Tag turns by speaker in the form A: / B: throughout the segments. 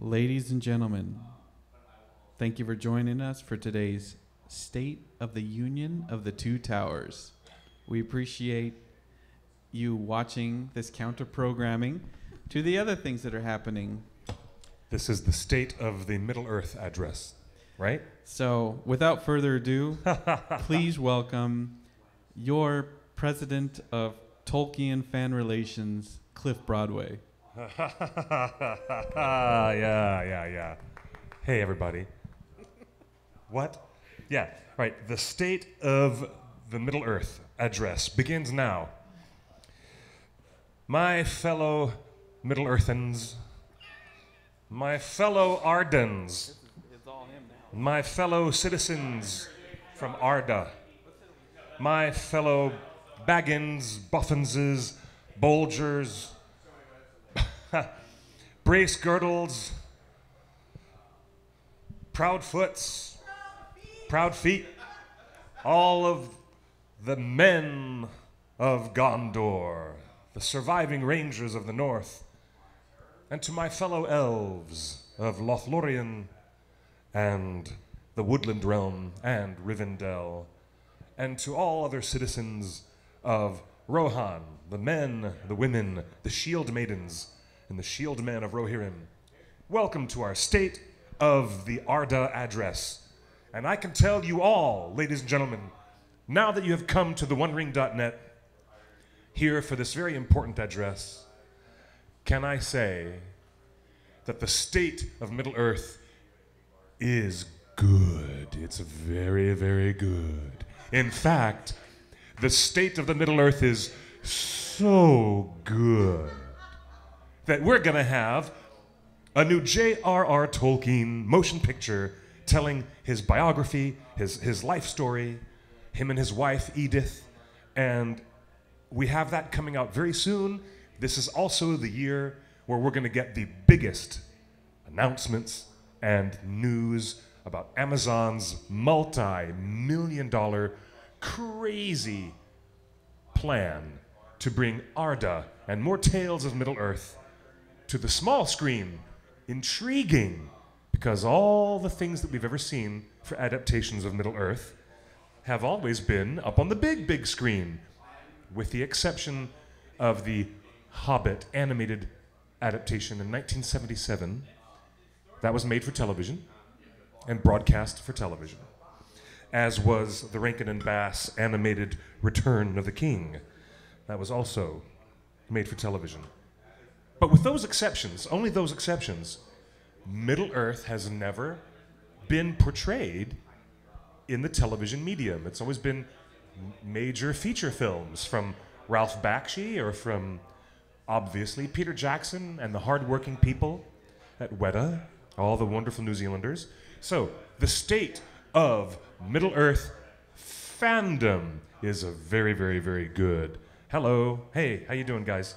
A: Ladies and gentlemen, thank you for joining us for today's State of the Union of the Two Towers. We appreciate you watching this counter-programming to the other things that are happening.
B: This is the State of the Middle-earth address, right?
A: So, without further ado, please welcome your president of Tolkien Fan Relations, Cliff Broadway.
B: Yeah. Hey, everybody. What? Yeah, right. The State of the Middle-earth address begins now. My fellow Middle-earthans, my fellow Ardens, my fellow citizens from Arda, my fellow Baggins, Buffinses, Bolgers, brace girdles, proud foots, proud feet, all of the men of Gondor, the surviving rangers of the north, and to my fellow elves of Lothlorien and the Woodland Realm and Rivendell, and to all other citizens of Rohan, the men, the women, the shield maidens, and the shield men of Rohirrim. Welcome to our State of the Arda address. And I can tell you all, ladies and gentlemen, now that you have come to the OneRing.net here for this very important address, can I say that the state of Middle-earth is good. It's very, very good. In fact, the state of the Middle-earth is so good that we're going to have a new J.R.R. Tolkien motion picture telling his biography, his life story, him and his wife, Edith, and we have that coming out very soon. This is also the year where we're going to get the biggest announcements and news about Amazon's multi-million-dollar crazy plan to bring Arda and more tales of Middle-earth to the small screen. Intriguing, because all the things that we've ever seen for adaptations of Middle-earth have always been up on the big, big screen, with the exception of the Hobbit animated adaptation in 1977. That was made for television and broadcast for television, as was the Rankin and Bass animated Return of the King. That was also made for television. But with those exceptions, only those exceptions, Middle-earth has never been portrayed in the television medium. It's always been major feature films from Ralph Bakshi or from, obviously, Peter Jackson and the hardworking people at Weta, all the wonderful New Zealanders. So, the state of Middle-earth fandom is a very, very, very good. Hello. Hey, how you doing, guys?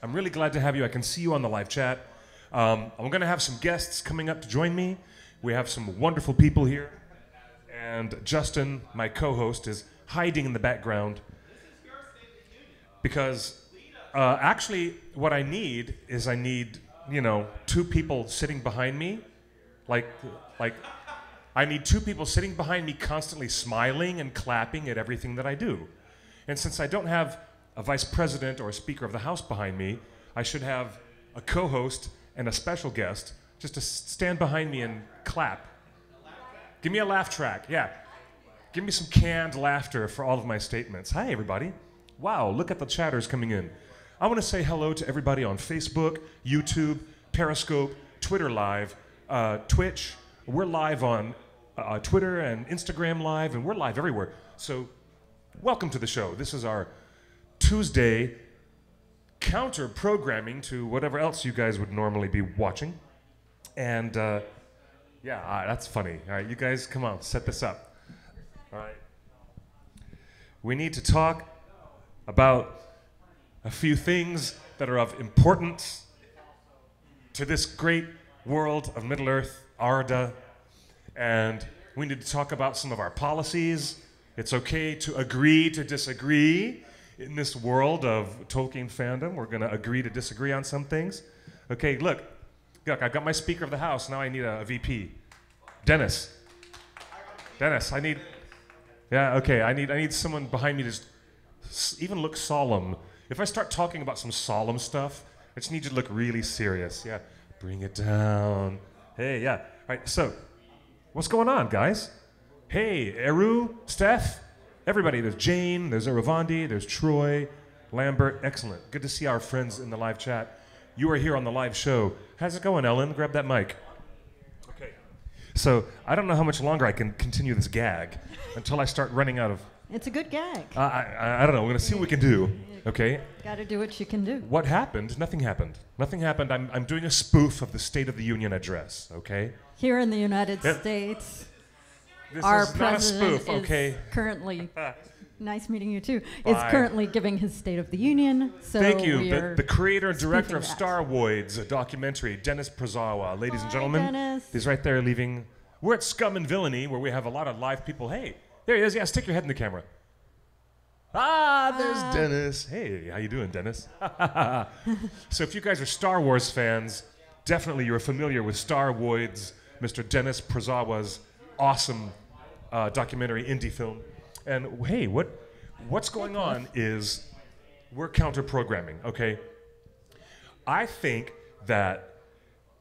B: I'm really glad to have you. I can see you on the live chat. I'm going to have some guests coming up to join me. We have some wonderful people here. And Justin, my co-host, is hiding in the background because actually what I need is two people sitting behind me. Like I need two people sitting behind me constantly smiling and clapping at everything that I do. And since I don't have a vice president or a speaker of the house behind me, I should have a co-host and a special guest just to stand behind me and clap. Give me a laugh track, yeah. Give me some canned laughter for all of my statements. Hi, everybody. Wow, look at the chatters coming in. I want to say hello to everybody on Facebook, YouTube, Periscope, Twitter Live, Twitch. We're live on Twitter and Instagram Live, and we're live everywhere. So welcome to the show. This is our Tuesday counter-programming to whatever else you guys would normally be watching. And that's funny. All right, you guys, come on, set this up. All right. We need to talk about a few things that are of importance to this great world of Middle-earth, Arda, and we need to talk about some of our policies. It's okay to agree to disagree. In this world of Tolkien fandom, we're going to agree to disagree on some things. Okay, look, Look, I've got my Speaker of the House. Now I need a VP. Dennis, I need. Yeah, okay. I need someone behind me to even look solemn. If I start talking about some solemn stuff, I just need you to look really serious. Yeah, bring it down. Hey, yeah. All right. So, what's going on, guys? Hey, Eru, Steph, everybody. There's Jane. There's Eravandi. There's Troy, Lambert. Excellent. Good to see our friends in the live chat. You are here on the live show. How's it going, Ellen? Grab that mic. Okay. So I don't know how much longer I can continue this gag until I start running out of...
C: It's a good gag.
B: I don't know. We're going to see what we can do. Okay?
C: Got to do what you can do.
B: What happened? Nothing happened. Nothing happened. I'm doing a spoof of the State of the Union address, okay?
C: Here in the United States,
B: this
C: our
B: is not a
C: president
B: spoof, okay?
C: is currently... Nice meeting you too. Is currently giving his State of the Union. So
B: thank you. The creator and director of
C: that.
B: Star Wars, a documentary, Dennis Prazawa. Ladies and gentlemen,
C: Dennis.
B: he's right there leaving. We're at Scum and Villainy, where we have a lot of live people. Hey, there he is. Yeah, stick your head in the camera. There's Dennis. Hey, how you doing, Dennis? So if you guys are Star Wars fans, definitely you're familiar with Star Wars, Mr. Dennis Prazawa's awesome documentary indie film. And hey, what's going on is we're counter-programming, okay? I think that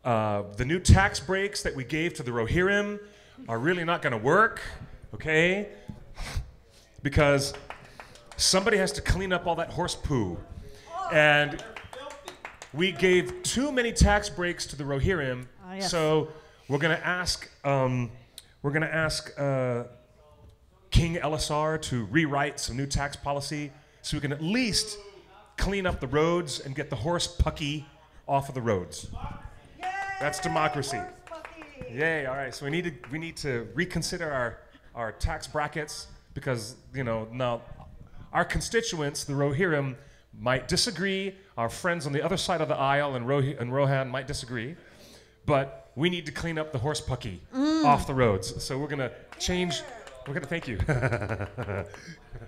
B: the new tax breaks that we gave to the Rohirrim are really not going to work, okay? Because somebody has to clean up all that horse poo. And we gave too many tax breaks to the Rohirrim, so we're going to ask King Elisar to rewrite some new tax policy so we can at least clean up the roads and get the horse pucky off of the roads. Yay, that's democracy. Yay, all right. So we need to reconsider our tax brackets because, you know, now our constituents, the Rohirrim, might disagree. Our friends on the other side of the aisle and Rohan might disagree. But we need to clean up the horse pucky off the roads. So we're going to change... We're gonna thank you.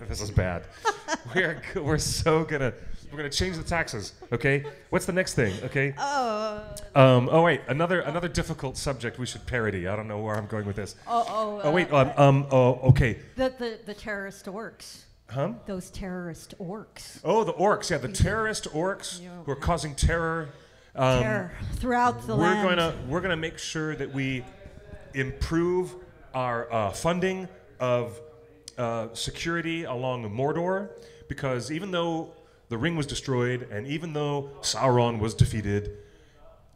B: This is bad. We're gonna change the taxes. Okay. What's the next thing? Okay. Oh wait, another difficult subject we should parody. I don't know where I'm going with this. Okay.
C: The terrorist orcs.
B: Huh?
C: Those terrorist orcs.
B: Oh, the orcs. Yeah, the terrorist orcs who are causing terror.
C: Terror throughout the land.
B: We're gonna make sure that we improve our funding of security along Mordor, because even though the ring was destroyed and even though Sauron was defeated,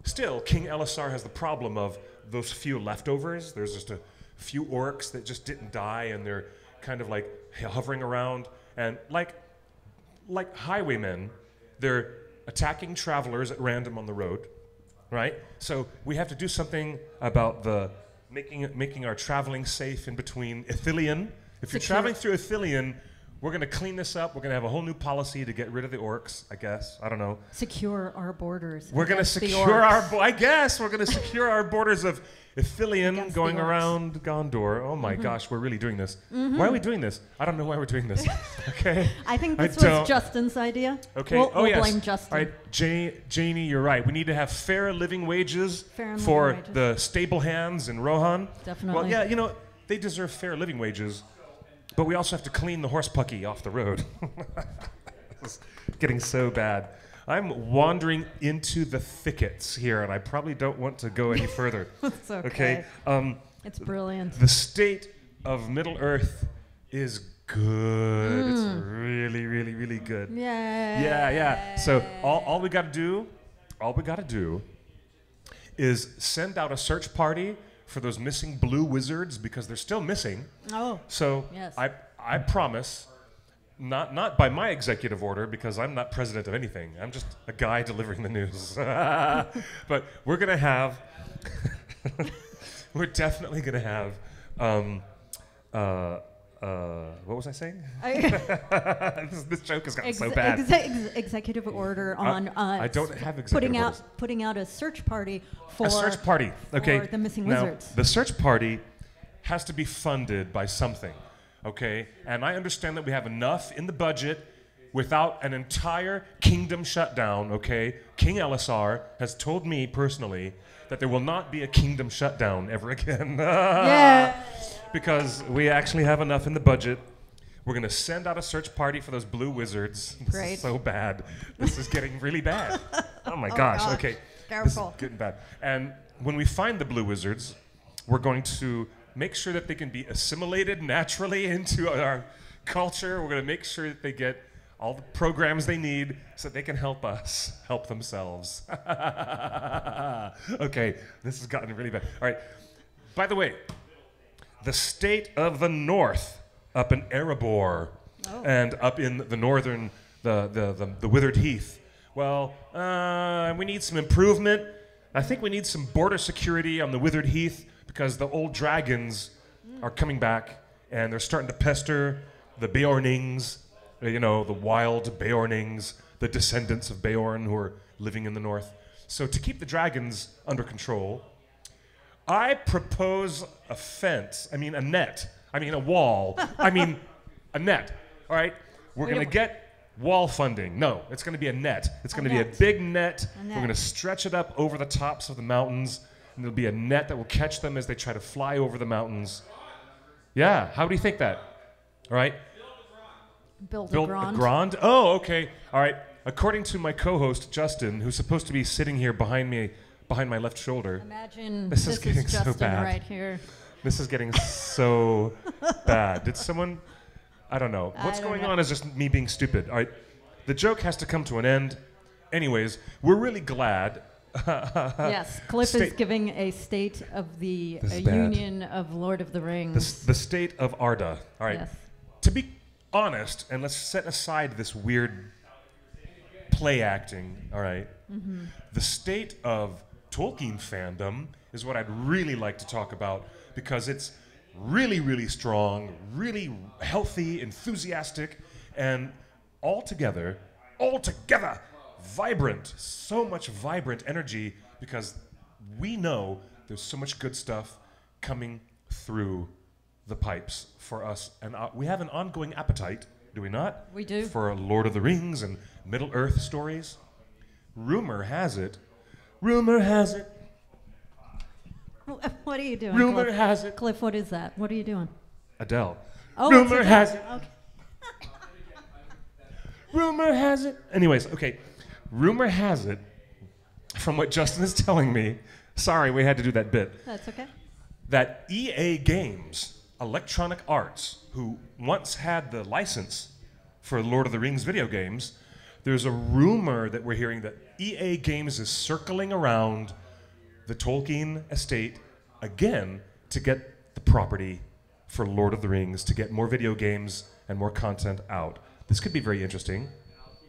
B: still King Elisar has the problem of those few leftovers. There's just a few orcs that just didn't die, and they're kind of like hovering around, and like highwaymen, they're attacking travelers at random on the road, right? So we have to do something about the making our traveling safe in between Ithilien. If you're traveling through Ithilien, we're going to clean this up. We're going to have a whole new policy to get rid of the orcs, I guess. I don't know.
C: Secure our borders.
B: We're going to secure I guess we're going to secure our borders of Ithilien going around Gondor. Oh my gosh, we're really doing this. Why are we doing this? I don't know why we're doing this. Okay.
C: I think this was Justin's idea.
B: Okay.
C: We'll blame Justin.
B: All right, Janie, you're right. We need to have fair living wages for the stable hands in Rohan.
C: Definitely.
B: Well, yeah, you know, they deserve fair living wages, but we also have to clean the horse pucky off the road. This is getting so bad. I'm wandering into the thickets here, and I probably don't want to go any further.
C: It's okay. It's brilliant.
B: The state of Middle-earth is good. It's really, really, really good. Yeah. So all we got to do is send out a search party for those missing blue wizards, because they're still missing.
C: Oh.
B: So
C: yes.
B: I promise. Not by my executive order, because I'm not president of anything. I'm just a guy delivering the news. But we're going to have, we're definitely going to have, what was I saying? This joke has gotten so bad.
C: Executive order on
B: I don't have executive orders.
C: Putting out a search party for
B: okay.
C: the missing
B: now,
C: wizards.
B: The search party has to be funded by something. Okay, and I understand that we have enough in the budget. without an entire kingdom shutdown, okay? King Elisar has told me personally that there will not be a kingdom shutdown ever again.
C: Yeah.
B: Because we actually have enough in the budget. We're going to send out a search party for those blue wizards. This
C: Great.
B: is so bad. This is getting really bad. Oh my gosh.
C: gosh.
B: Okay.
C: Careful.
B: This is getting bad. And when we find the blue wizards, we're going to make sure that they can be assimilated naturally into our culture. We're going to make sure that they get all the programs they need so that they can help us help themselves. Okay, this has gotten really bad. All right. By the way, the state of the North up in Erebor and up in the northern, the Withered Heath. Well, we need some improvement. I think we need some border security on the Withered Heath because the old dragons are coming back and they're starting to pester the Beornings, you know, the wild Beornings, the descendants of Beorn who are living in the north. So to keep the dragons under control, I propose a fence, a net, a wall, a net, all right? We're going to get wall funding. No, it's going to be a net. It's going to be a big net. We're going to stretch it up over the tops of the mountains, and there'll be a net that will catch them as they try to fly over the mountains. Yeah, how do you think that? All right?
C: Build
B: a grand? Oh, okay. All right. According to my co-host, Justin, who's supposed to be sitting here behind me, behind my left shoulder.
C: Imagine
B: this is getting
C: Justin
B: so bad.
C: Right here.
B: This is getting so bad. Did someone... I don't know. What's going on is just me being stupid. All right. The joke has to come to an end. Anyways, we're really glad.
C: Yes, Cliff is giving a state of the Union of Lord of the Rings.
B: The state of Arda. All right.
C: Yes.
B: To be honest, and let's set aside this weird play acting, all right? Mm-hmm. The state of Tolkien fandom is what I'd really like to talk about because it's really, really strong, really healthy, enthusiastic, and altogether, vibrant. So much vibrant energy because we know there's so much good stuff coming through the pipes for us. And we have an ongoing appetite, do we not?
C: We do.
B: For Lord of the Rings and Middle-earth stories. Rumor has it.
C: What are you doing,
B: Rumor
C: Cliff?
B: has it.
C: Cliff, what is that? What are you doing?
B: Adele.
C: Oh,
B: Rumor has it.
C: Okay.
B: Rumor has it. Anyways, okay. Rumor has it, from what Justin is telling me, sorry we had to do that bit,
C: That's okay.
B: that EA Games, Electronic Arts, who once had the license for Lord of the Rings video games, there's a rumor that we're hearing that EA Games is circling around the Tolkien estate again to get the property for Lord of the Rings, to get more video games and more content out. This could be very interesting.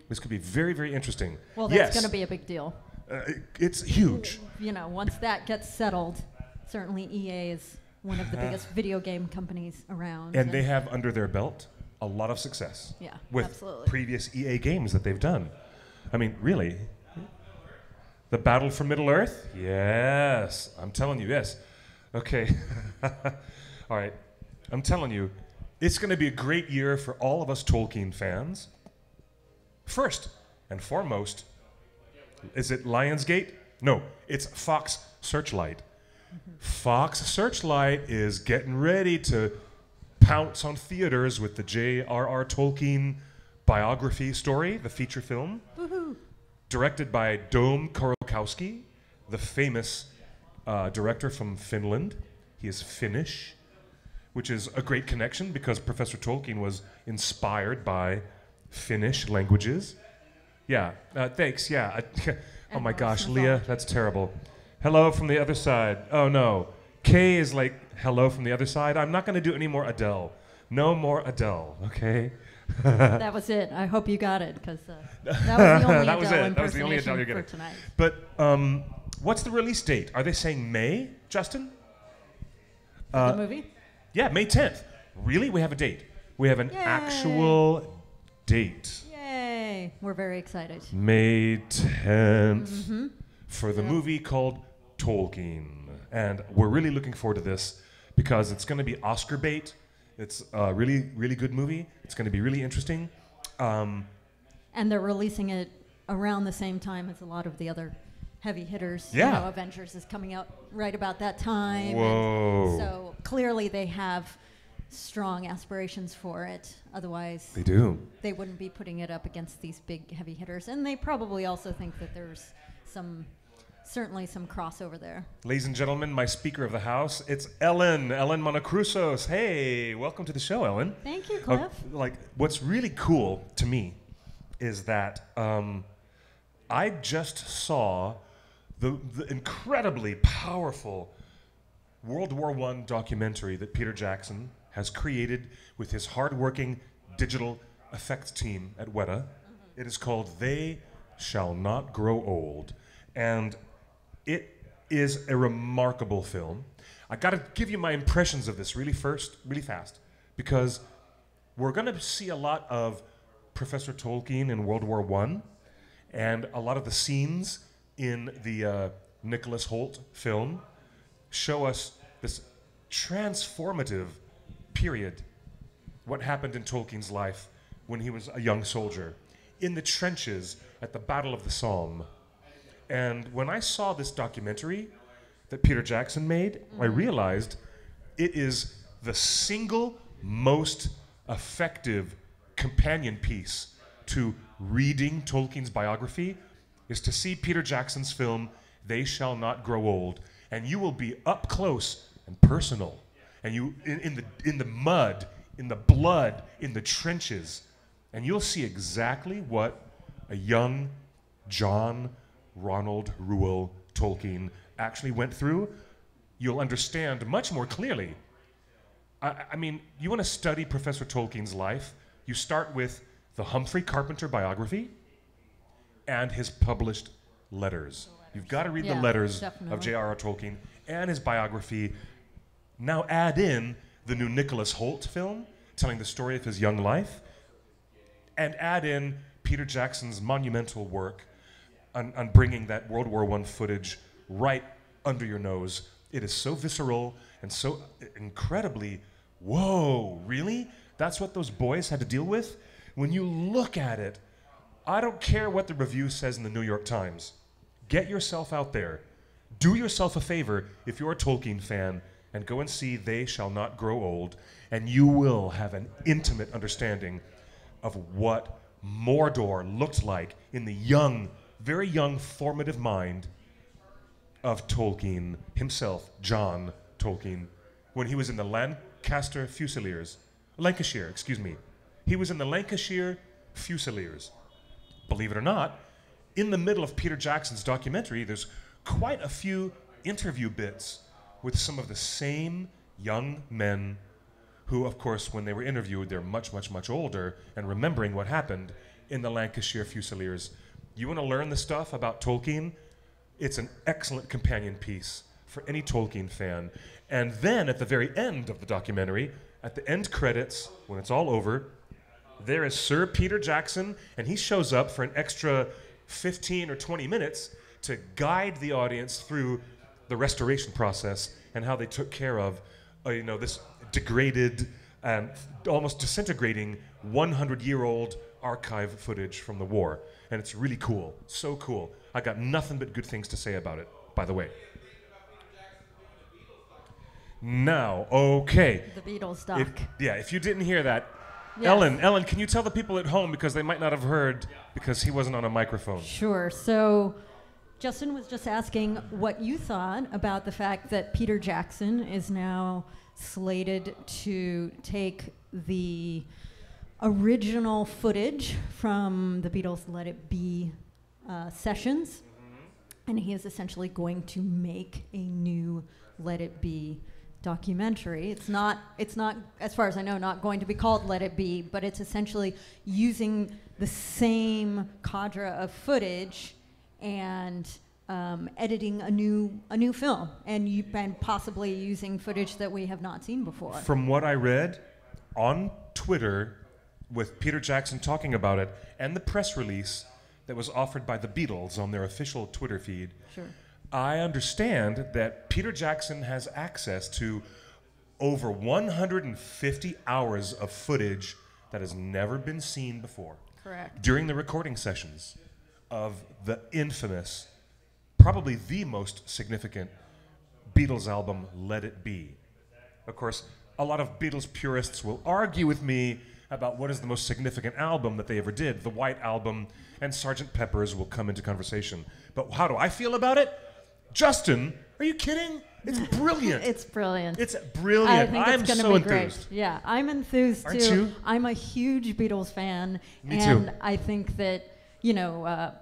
B: This could be very, very interesting.
C: Well, that's going to be a big deal.
B: It's huge.
C: You know, once that gets settled, certainly EA is one of the biggest video game companies around.
B: And they have under their belt a lot of success.
C: Yeah,
B: with
C: absolutely.
B: Previous EA games that they've done. I mean, really. The Battle for Middle-earth? Yes. I'm telling you, yes. Okay. All right. I'm telling you, it's going to be a great year for all of us Tolkien fans. First and foremost, is it Lionsgate? No, it's Fox Searchlight. Mm-hmm. Fox Searchlight is getting ready to pounce on theaters with the J.R.R. Tolkien biography story, the feature film.
C: Woohoo.
B: Directed by Dome Korokowski, the famous director from Finland. He is Finnish, which is a great connection because Professor Tolkien was inspired by Finnish languages. Yeah, thanks, yeah. Oh my gosh, Leah, that's terrible. Hello from the other side. Oh no. Kay is like, hello from the other side. I'm not going to do any more Adele. No more Adele, okay?
C: That was it. I hope you got it because that was the only
B: that was
C: Adele
B: it. That was the only Adele
C: impersonation
B: you're
C: for
B: getting.
C: tonight.
B: But what's the release date? Are they saying May, Justin?
C: The movie?
B: Yeah, May 10th. Really? We have a date. We have an actual date.
C: Yay. We're very excited.
B: May 10th for the movie called Tolkien. And we're really looking forward to this because it's going to be Oscar bait. It's a really, really good movie. It's going to be really interesting.
C: And they're releasing it around the same time as a lot of the other heavy hitters.
B: Yeah.
C: You know, Avengers is coming out right about that time.
B: Whoa.
C: And so clearly they have strong aspirations for it. Otherwise,
B: They do.
C: they wouldn't be putting it up against these big heavy hitters. And they probably also think that there's certainly some crossover there.
B: Ladies and gentlemen, my speaker of the house, it's Ellen Monocrusos. Hey, welcome to the show, Ellen.
C: Thank you, Cliff.
B: What's really cool to me is that I just saw the incredibly powerful World War I documentary that Peter Jackson has created with his hardworking digital effects team at Weta. It is called They Shall Not Grow Old. And it is a remarkable film. I gotta give you my impressions of this really fast, because we're gonna see a lot of Professor Tolkien in World War I, and a lot of the scenes in the Nicholas Hoult film show us this transformative period, what happened in Tolkien's life when he was a young soldier, in the trenches at the Battle of the Somme. And when I saw this documentary that Peter Jackson made, I realized it is the single most effective companion piece to reading Tolkien's biography, is to see Peter Jackson's film, They Shall Not Grow Old, and you will be up close and personal, and you in the mud, in the blood, in the trenches, and you'll see exactly what a young John Ronald Reuel Tolkien actually went through. You'll understand much more clearly. I mean, you want to study Professor Tolkien's life, you start with the Humphrey Carpenter biography and his published letters. You've got to read the letters of J.R.R. Tolkien and his biography. Now add in the new Nicholas Hoult film, telling the story of his young life, and add in Peter Jackson's monumental work on bringing that World War I footage right under your nose. It is so visceral and so incredibly, whoa, really? That's what those boys had to deal with? When you look at it, I don't care what the review says in the New York Times. Get yourself out there. Do yourself a favor if you're a Tolkien fan and go and see They Shall Not Grow Old, and you will have an intimate understanding of what Mordor looked like in the young, very young, formative mind of Tolkien himself, John Tolkien, when he was in the Lancashire Fusiliers. He was in the Lancashire Fusiliers. Believe it or not, in the middle of Peter Jackson's documentary, there's quite a few interview bits with some of the same young men who, of course, when they were interviewed, they're much, much, much older and remembering what happened in the Lancashire Fusiliers. You want to learn the stuff about Tolkien? It's an excellent companion piece for any Tolkien fan. And then at the very end of the documentary, at the end credits, when it's all over, there is Sir Peter Jackson, and he shows up for an extra 15 or 20 minutes to guide the audience through the restoration process and how they took care of this degraded and almost disintegrating 100-year-old archive footage from the war. And it's really cool. So cool. I got nothing but good things to say about it, by the way. Now, okay.
C: The Beatles doc.
B: If you didn't hear that,
C: yes.
B: Ellen, can you tell the people at home, because they might not have heard because he wasn't on a microphone?
C: Sure. So Justin was just asking what you thought about the fact that Peter Jackson is now slated to take the original footage from the Beatles' Let It Be sessions, and he is essentially going to make a new Let It Be documentary. It's not, as far as I know, not going to be called Let It Be, but it's essentially using the same cadre of footage and editing a new film, and possibly using footage that we have not seen before.
B: From what I read on Twitter, with Peter Jackson talking about it, and the press release that was offered by the Beatles on their official Twitter feed,
C: sure.
B: I understand that Peter Jackson has access to over 150 hours of footage that has never been seen before.
C: Correct.
B: during the recording sessions of the infamous, probably the most significant Beatles album, Let It Be. Of course, a lot of Beatles purists will argue with me about what is the most significant album that they ever did. The White Album and Sgt. Pepper's will come into conversation. But how do I feel about it? Justin, are you kidding? It's brilliant.
C: It's brilliant.
B: It's brilliant.
C: I think
B: I'm
C: it's going to
B: so
C: be
B: enthused.
C: great. Yeah, I'm enthused
B: Aren't
C: too.
B: you?
C: I'm a huge Beatles fan.
B: Me
C: and
B: too.
C: I think that,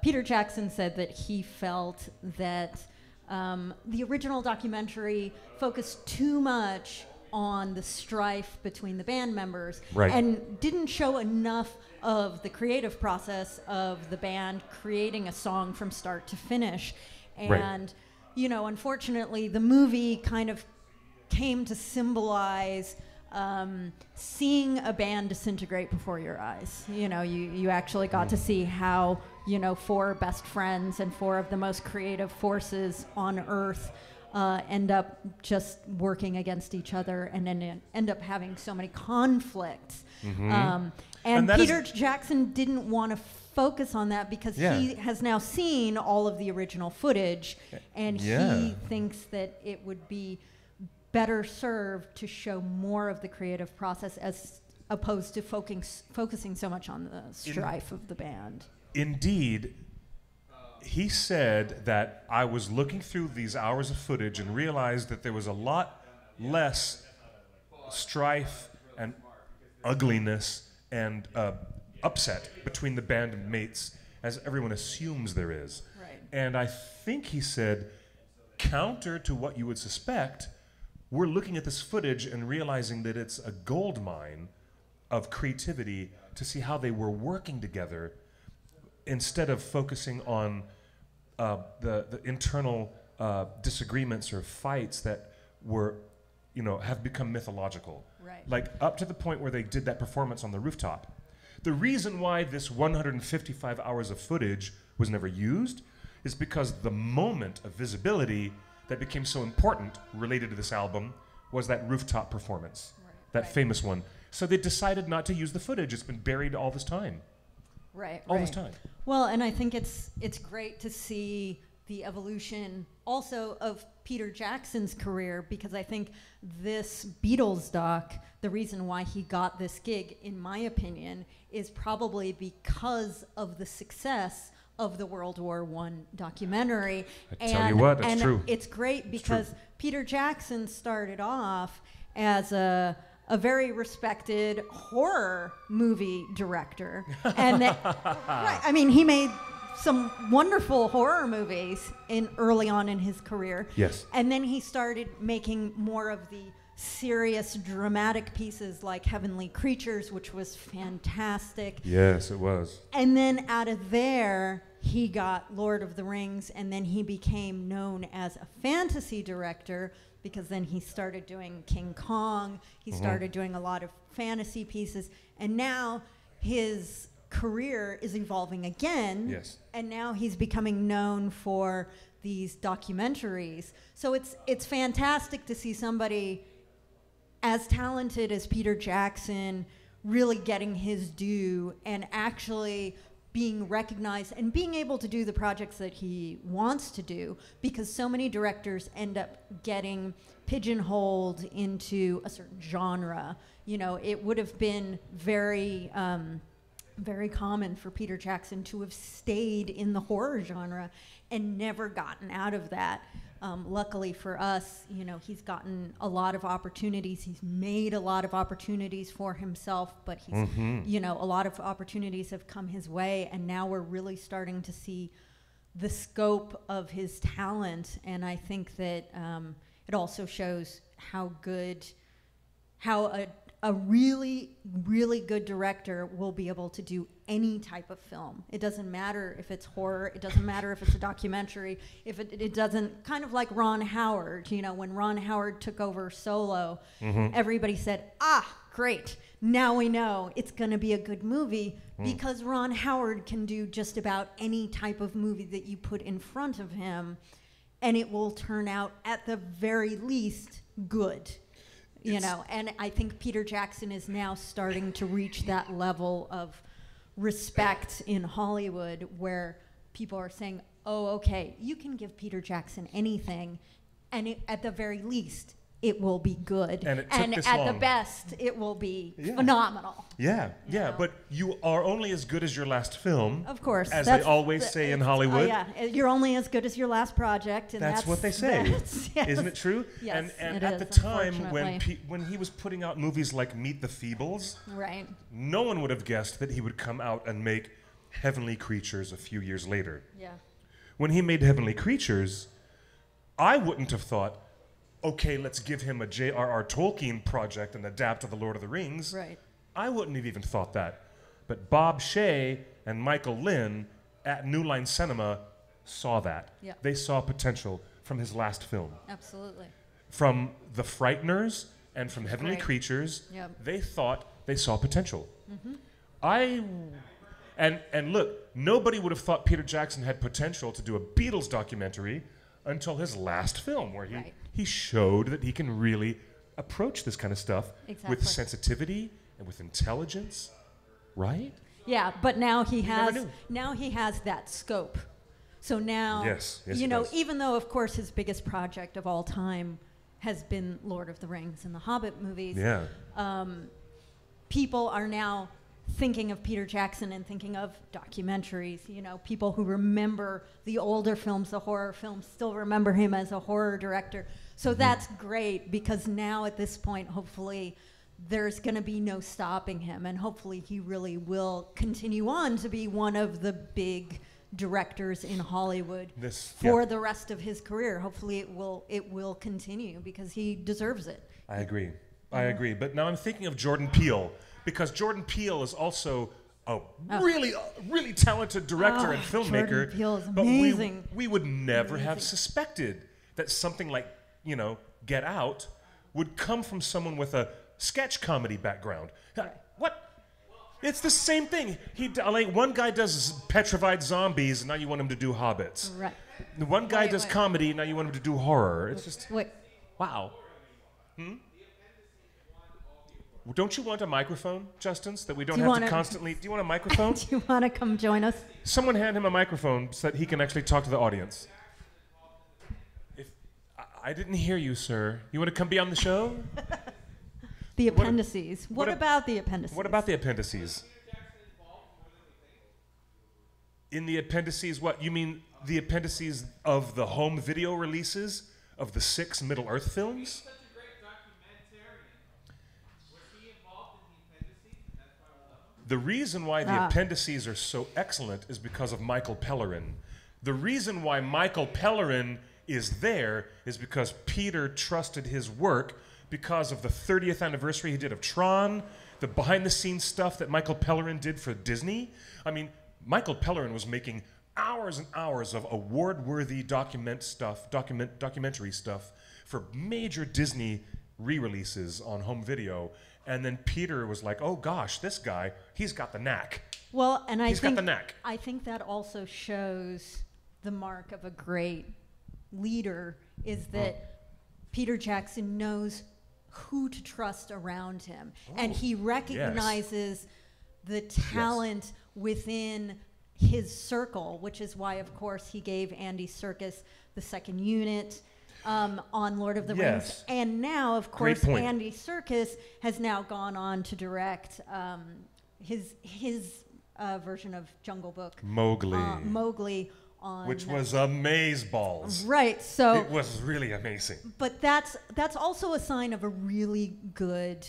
C: Peter Jackson said that he felt that the original documentary focused too much on the strife between the band members
B: Right.
C: and didn't show enough of the creative process of the band creating a song from start to finish. And,
B: Right.
C: Unfortunately, the movie kind of came to symbolize seeing a band disintegrate before your eyes. You actually got to see how, four best friends and four of the most creative forces on Earth end up just working against each other and then end up having so many conflicts. And Peter Jackson didn't want to focus on that because he has now seen all of the original footage, and he thinks that it would be better served to show more of the creative process as opposed to focusing so much on the strife of the band.
B: Indeed, he said that I was looking through these hours of footage and realized that there was a lot less strife and ugliness and upset between the band mates as everyone assumes there is.
C: Right.
B: And I think he said, counter to what you would suspect, we're looking at this footage and realizing that it's a gold mine of creativity to see how they were working together instead of focusing on the internal disagreements or fights that were, have become mythological.
C: Right.
B: Like up to the point where they did that performance on the rooftop. The reason why this 155 hours of footage was never used is because the moment of visibility that became so important related to this album was that rooftop performance, that famous one. So they decided not to use the footage. It's been buried all this time. All this time.
C: Well, and I think it's great to see the evolution also of Peter Jackson's career, because I think this Beatles doc, the reason why he got this gig, in my opinion, is probably because of the success of the World War I documentary.
B: I tell you what, that's
C: and
B: true.
C: It's great because Peter Jackson started off as a very respected horror movie director. And he made some wonderful horror movies early on in his career.
B: Yes.
C: And then he started making more of the serious, dramatic pieces like Heavenly Creatures, which was fantastic.
B: Yes, it was.
C: And then out of there, he got Lord of the Rings, and then he became known as a fantasy director because then he started doing King Kong. He started doing a lot of fantasy pieces, and now his career is evolving again.
B: Yes.
C: And now he's becoming known for these documentaries. So it's fantastic to see somebody as talented as Peter Jackson really getting his due and actually being recognized and being able to do the projects that he wants to do, because so many directors end up getting pigeonholed into a certain genre. It would have been very common for Peter Jackson to have stayed in the horror genre and never gotten out of that. Luckily for us, he's gotten a lot of opportunities. He's made a lot of opportunities for himself, but he's, a lot of opportunities have come his way, and now we're really starting to see the scope of his talent. And I think that it also shows how a really, really good director will be able to do any type of film. It doesn't matter if it's horror. It doesn't matter if it's a documentary. If it doesn't, kind of like Ron Howard. When Ron Howard took over Solo, everybody said, great. Now we know it's going to be a good movie because Ron Howard can do just about any type of movie that you put in front of him, and it will turn out at the very least good. And I think Peter Jackson is now starting to reach that level of respect in Hollywood where people are saying, oh, okay, you can give Peter Jackson anything, and at the very least, it will be good.
B: And it took this
C: at
B: long.
C: the best, it will be phenomenal.
B: Yeah,
C: You know?
B: but you are only as good as your last film.
C: Of course.
B: As they always say in Hollywood.
C: You're only as good as your last project. And
B: that's what they say.
C: Yes.
B: Isn't it true?
C: Yes,
B: and
C: it
B: at
C: is,
B: the time
C: unfortunately.
B: when he was putting out movies like Meet the Feebles,
C: Right.
B: no one would have guessed that he would come out and make Heavenly Creatures a few years later.
C: Yeah.
B: When he made Heavenly Creatures, I wouldn't have thought, okay, let's give him a J.R.R. Tolkien project and adapt to The Lord of the Rings.
C: Right.
B: I wouldn't have even thought that. But Bob Shea and Michael Lynn at New Line Cinema saw that.
C: Yeah.
B: They saw potential from his last film.
C: Absolutely.
B: From The Frighteners and from Heavenly
C: Great.
B: Creatures,
C: Yep.
B: they thought they saw potential.
C: Mm-hmm.
B: And look, nobody would have thought Peter Jackson had potential to do a Beatles documentary until his last film, where
C: Right.
B: he showed that he can really approach this kind of stuff
C: Exactly.
B: with sensitivity and with intelligence, right?
C: Yeah, but now he
B: never
C: has
B: knew.
C: that scope. So now,
B: Yes, he
C: you know,
B: does.
C: even though of course his biggest project of all time has been Lord of the Rings and the Hobbit movies,
B: Yeah.
C: people are now thinking of Peter Jackson and thinking of documentaries. You know, people who remember the older films, the horror films, still remember him as a horror director. So that's great, because now at this point, hopefully, there's going to be no stopping him, and hopefully he really will continue on to be one of the big directors in Hollywood for the rest of his career. Hopefully it will continue, because he deserves it.
B: I agree. I agree. But now I'm thinking of Jordan Peele, because Jordan Peele is also a really talented director and filmmaker.
C: Jordan Peele is
B: but
C: amazing.
B: we would never have suspected that something like, Get Out would come from someone with a sketch comedy background. What? It's the same thing. One guy does petrified zombies, and now you want him to do hobbits.
C: Right.
B: The one guy does comedy, now you want him to do horror. It's just,
C: Wait.
B: wow. Don't you want a microphone, Justin, so that we don't have to constantly... Do you want a microphone?
C: Do you want to come join us?
B: Someone hand him a microphone so that he can actually talk to the audience. I didn't hear you, sir. You want to come be on the show?
C: The appendices. What about the appendices?
B: What about the appendices? In the appendices, what? You mean the appendices of the home video releases of the 6 Middle-earth films? The reason why the appendices are so excellent is because of Michael Pellerin. The reason why Michael Pellerin is there is because Peter trusted his work because of the 30th anniversary he did of Tron, the behind-the-scenes stuff that Michael Pellerin did for Disney. I mean, Michael Pellerin was making hours and hours of award-worthy documentary stuff for major Disney re-releases on home video. And then Peter was like, oh gosh, this guy, he's got the knack.
C: Well, and
B: He's got the knack.
C: I think that also shows the mark of a great leader is that Peter Jackson knows who to trust around him. And he recognizes the talent within his circle, which is why, of course, he gave Andy Serkis the second unit on Lord of the Rings. And now, of course, Andy Serkis has now gone on to direct his version of Jungle Book. Mowgli.
B: Which was amazeballs.
C: Right, so...
B: It was really amazing.
C: But that's also a sign of a really good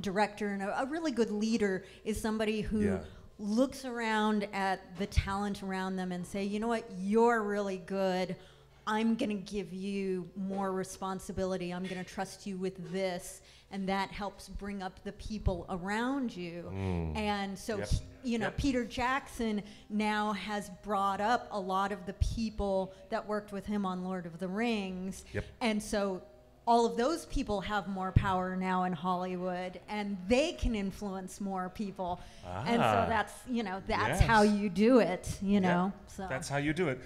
C: director, and a really good leader is somebody who looks around at the talent around them and say, you know what, you're really good. I'm going to give you more responsibility. I'm going to trust you with this. And that helps bring up the people around you. And so, Peter Jackson now has brought up a lot of the people that worked with him on Lord of the Rings. And so all of those people have more power now in Hollywood, and they can influence more people. And so that's how you do it, you know. So
B: that's how you do it.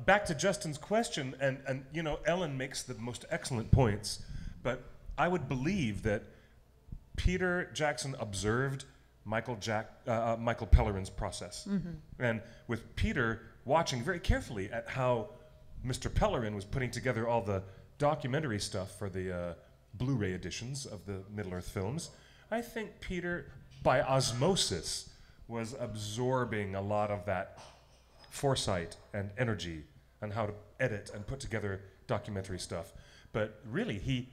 B: Back to Justin's question, and Ellen makes the most excellent points, but I would believe that Peter Jackson observed Michael Pellerin's process. And with Peter watching very carefully at how Mr. Pellerin was putting together all the documentary stuff for the Blu-ray editions of the Middle-earth films, I think Peter, by osmosis, was absorbing a lot of that foresight and energy on how to edit and put together documentary stuff. But really,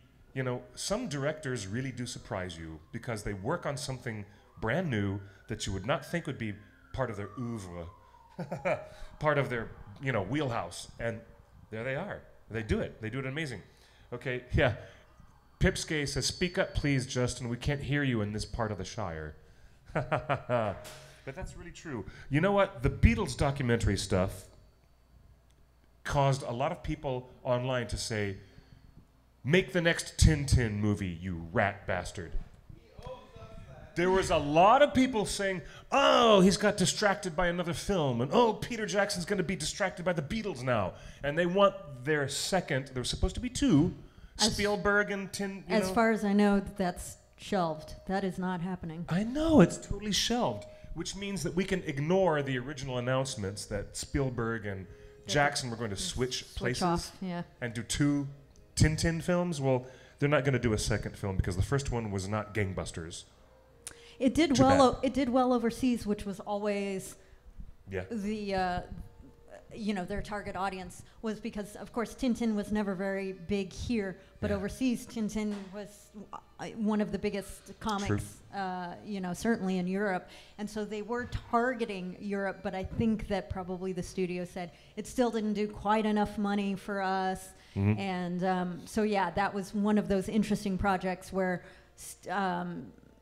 B: some directors really do surprise you because they work on something brand new that you would not think would be part of their oeuvre, part of their, wheelhouse. And there they are. They do it. They do it amazing. Okay, yeah. Pipsky says, "Speak up, please, Justin. We can't hear you in this part of the Shire." But that's really true. You know what? The Beatles documentary stuff caused a lot of people online to say, "Make the next Tintin movie, you rat bastard." There was a lot of people saying, "Oh, he's got distracted by another film," and "Oh, Peter Jackson's going to be distracted by the Beatles now." And they want their second, there was supposed to be two, Spielberg and Tintin.
C: As far as I know, that's shelved. That is not happening.
B: I know, it's totally shelved, which means that we can ignore the original announcements that Spielberg and Jackson were going to switch places
C: off, yeah.
B: and do two Tintin films. Well, they're not going to do a second film because the first one was not gangbusters.
C: It did well. It did well overseas, which was always the their target audience was because, of course, Tintin was never very big here, but overseas, Tintin was one of the biggest comics, certainly in Europe. And so they were targeting Europe, but I think that probably the studio said it still didn't do quite enough money for us. And that was one of those interesting projects where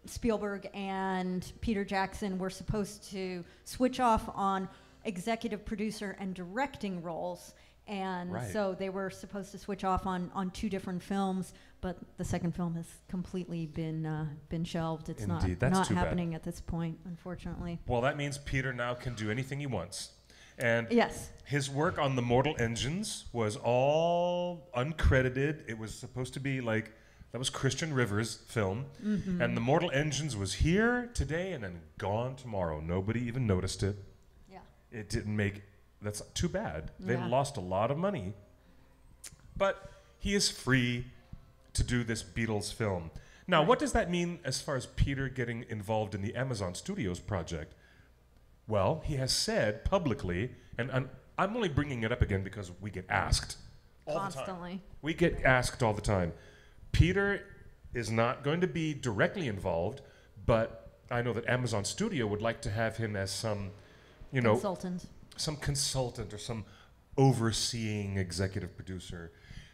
C: Spielberg and Peter Jackson were supposed to switch off on executive producer and directing roles, and so they were supposed to switch off on two different films, but the second film has completely been shelved. It's not happening at this point, unfortunately.
B: Well, that means Peter now can do anything he wants. And
C: yes,
B: his work on the Mortal Engines was all uncredited. It was supposed to be like, that was Christian Rivers' film, and the Mortal Engines was here today and then gone tomorrow. Nobody even noticed it. It didn't make, that's too bad. They lost a lot of money. But he is free to do this Beatles film. Now, what does that mean as far as Peter getting involved in the Amazon Studios project? Well, he has said publicly, and I'm only bringing it up again because we get asked all
C: constantly.
B: The time. We get asked all the time. Peter is not going to be directly involved, but I know that Amazon Studio would like to have him as some some consultant or some overseeing executive producer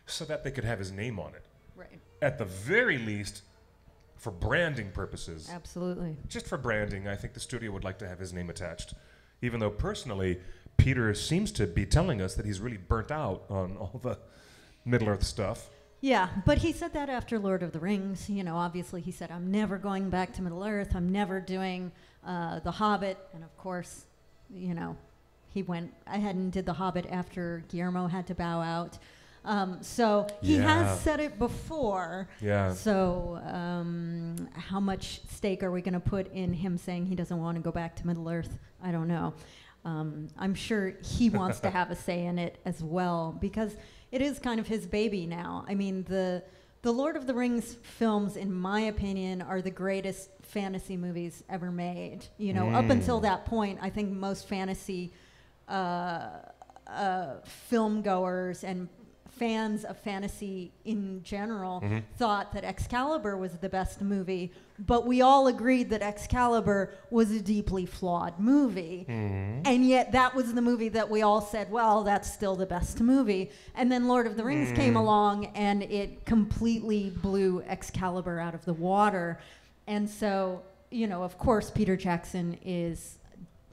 B: so that they could have his name on it.
C: Right.
B: At the very least, for branding purposes.
C: Absolutely.
B: Just for branding, I think the studio would like to have his name attached. Even though personally, Peter seems to be telling us that he's really burnt out on all the Middle-earth stuff.
C: Yeah, but he said that after Lord of the Rings. Obviously he said, "I'm never going back to Middle-earth. I'm never doing The Hobbit." And of course, he went ahead and did The Hobbit after Guillermo had to bow out. So he has said it before.
B: Yeah.
C: So how much stake are we going to put in him saying he doesn't want to go back to Middle-earth? I don't know. I'm sure he wants to have a say in it as well because it is kind of his baby now. I mean, the Lord of the Rings films, in my opinion, are the greatest fantasy movies ever made. Up until that point, I think most fantasy film goers and fans of fantasy in general thought that Excalibur was the best movie, but we all agreed that Excalibur was a deeply flawed movie. And yet that was the movie that we all said, well, that's still the best movie. And then Lord of the Rings came along and it completely blew Excalibur out of the water. And so, of course, Peter Jackson is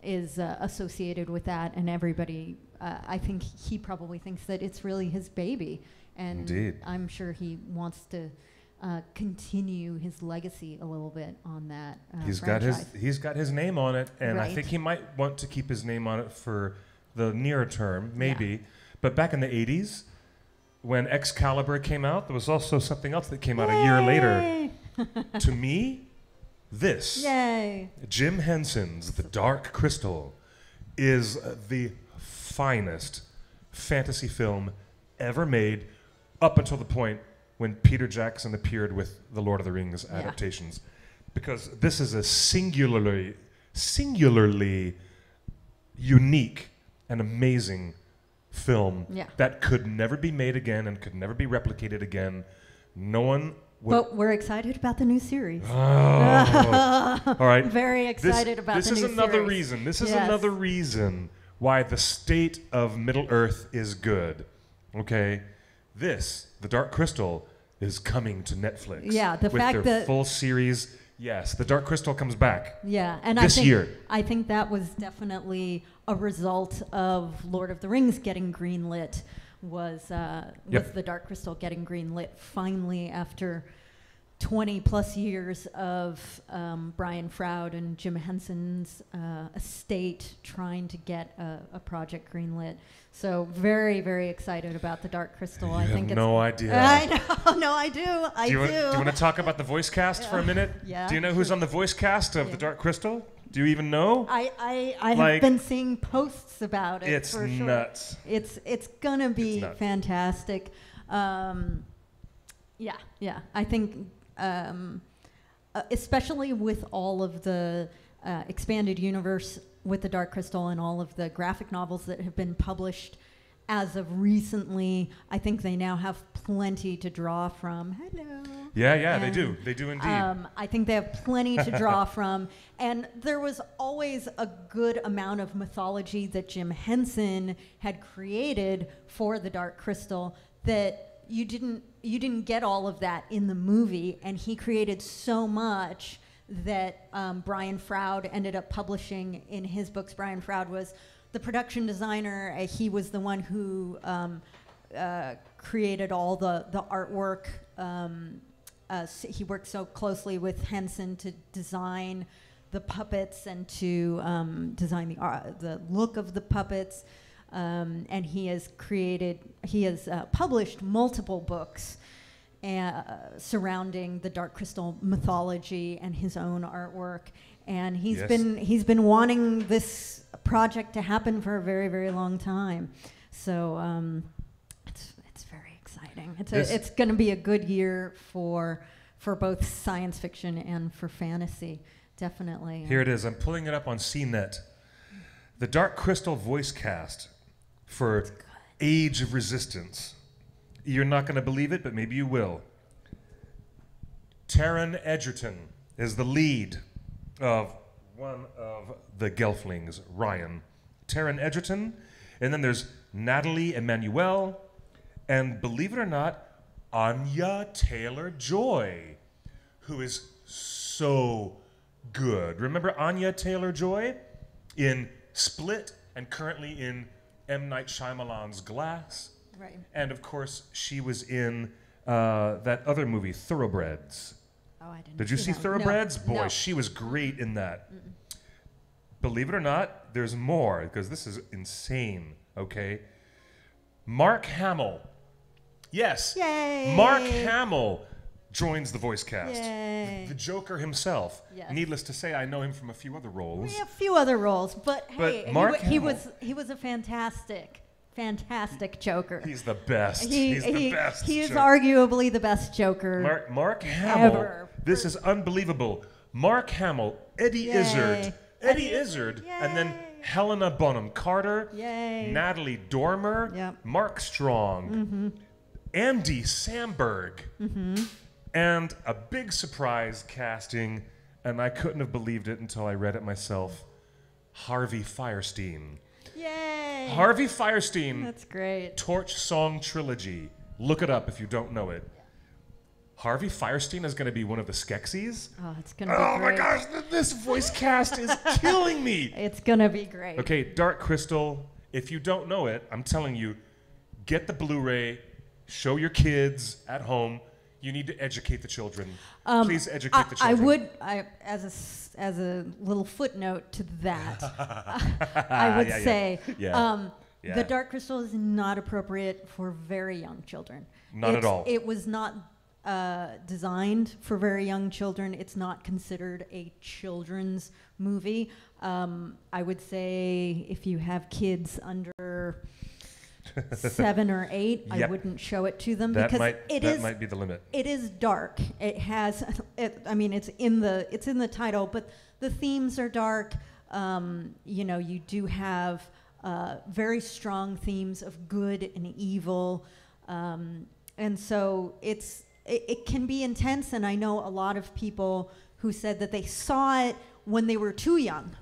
C: associated with that, and everybody, I think he probably thinks that it's really his baby, and
B: Indeed.
C: I'm sure he wants to continue his legacy a little bit on that franchise.
B: He's got his name on it, and
C: Right.
B: I think he might want to keep his name on it for the near term, maybe.
C: Yeah.
B: But back in the 80s, when Excalibur came out, there was also something else that came out a year later. To me, This,
C: Yay!
B: Jim Henson's The Dark Crystal, is the finest fantasy film ever made up until the point when Peter Jackson appeared with the Lord of the Rings adaptations. Because this is a singularly unique and amazing film that could never be made again and could never be replicated again. No one would...
C: But we're excited about the new series.
B: Oh. All right.
C: Very excited about the new series.
B: This is another reason. This is another reason why the state of Middle-earth is good. Okay? This, The Dark Crystal, is coming to Netflix.
C: Yeah, the
B: with
C: fact
B: their
C: that...
B: full series. Yes, The Dark Crystal comes back.
C: Yeah, and
B: this year.
C: I think that was definitely a result of Lord of the Rings getting greenlit. Was The Dark Crystal getting greenlit finally after 20 plus years of Brian Froud and Jim Henson's estate trying to get a project greenlit. So very, very excited about The Dark Crystal.
B: I think have no idea.
C: I know. No, I do. I do.
B: Do you want to talk about the voice cast for a minute?
C: Yeah.
B: Do you know who's on the voice cast of The Dark Crystal? Do you even know?
C: I have been seeing posts about it.
B: It's
C: for sure.
B: nuts.
C: It's gonna be fantastic. Yeah. I think especially with all of the expanded universe with the Dark Crystal and all of the graphic novels that have been published as of recently, I think they now have plenty to draw from. Hello.
B: Yeah, they do. They do indeed.
C: I think they have plenty to draw from. And there was always a good amount of mythology that Jim Henson had created for the Dark Crystal that you didn't get all of that in the movie, and he created so much that Brian Froud ended up publishing in his books. Brian Froud was the production designer. He was the one who created all the artwork. He worked so closely with Henson to design the puppets and to design the look of the puppets. And he has published multiple books surrounding the Dark Crystal mythology and his own artwork. And he's been wanting this project to happen for a very, very long time. So it's very exciting. It's going to be a good year for both science fiction and for fantasy, definitely.
B: Here it is. I'm pulling it up on CNET. The Dark Crystal voice cast for Age of Resistance. You're not going to believe it, but maybe you will. Taron Egerton is the lead of one of the Gelflings, Ryan. Taron Egerton. And then there's Natalie Emmanuel. And believe it or not, Anya Taylor-Joy, who is so good. Remember Anya Taylor-Joy in Split and currently in M. Night Shyamalan's Glass?
C: Right.
B: And of course, she was in that other movie, Thoroughbreds.
C: Oh, I didn't.
B: Did you see Thoroughbreds?
C: No.
B: Boy,
C: No.
B: she was great in that. Believe it or not, there's more, because this is insane, okay? Mark Hamill. Yes.
C: Yay.
B: Mark Hamill joins the voice cast.
C: Yay.
B: The Joker himself.
C: Yes.
B: Needless to say, I know him from a few other roles.
C: We have a few other roles, but hey,
B: Mark
C: he
B: Hamill,
C: was a fantastic Joker.
B: He's the best.
C: He is
B: Joker.
C: arguably the best Joker.
B: Mark Hamill.
C: Ever.
B: This is unbelievable. Mark Hamill, Eddie Izzard, and then Helena Bonham Carter,
C: Yay.
B: Natalie Dormer,
C: Yep.
B: Mark Strong, Andy Samberg, and a big surprise casting, and I couldn't have believed it until I read it myself, Harvey Fierstein.
C: Yay!
B: Harvey Fierstein.
C: That's great.
B: Torch Song Trilogy. Look it up if you don't know it. Harvey Fierstein is going to be one of the Skeksis.
C: Oh, it's going to be great.
B: My gosh, this voice cast is killing me.
C: It's going to be great.
B: Okay, Dark Crystal, if you don't know it, I'm telling you, get the Blu-ray, show your kids at home. You need to educate the children. Please educate the children.
C: As a little footnote to that, I would say the Dark Crystal is not appropriate for very young children.
B: Not at all.
C: It was not designed for very young children. It's not considered a children's movie. I would say if you have kids under 7 or 8, I wouldn't show it to them because
B: that might be the limit.
C: It is dark. It has, it's in the title, but the themes are dark. You do have very strong themes of good and evil, and so it can be intense. And I know a lot of people who said that they saw it when they were too young,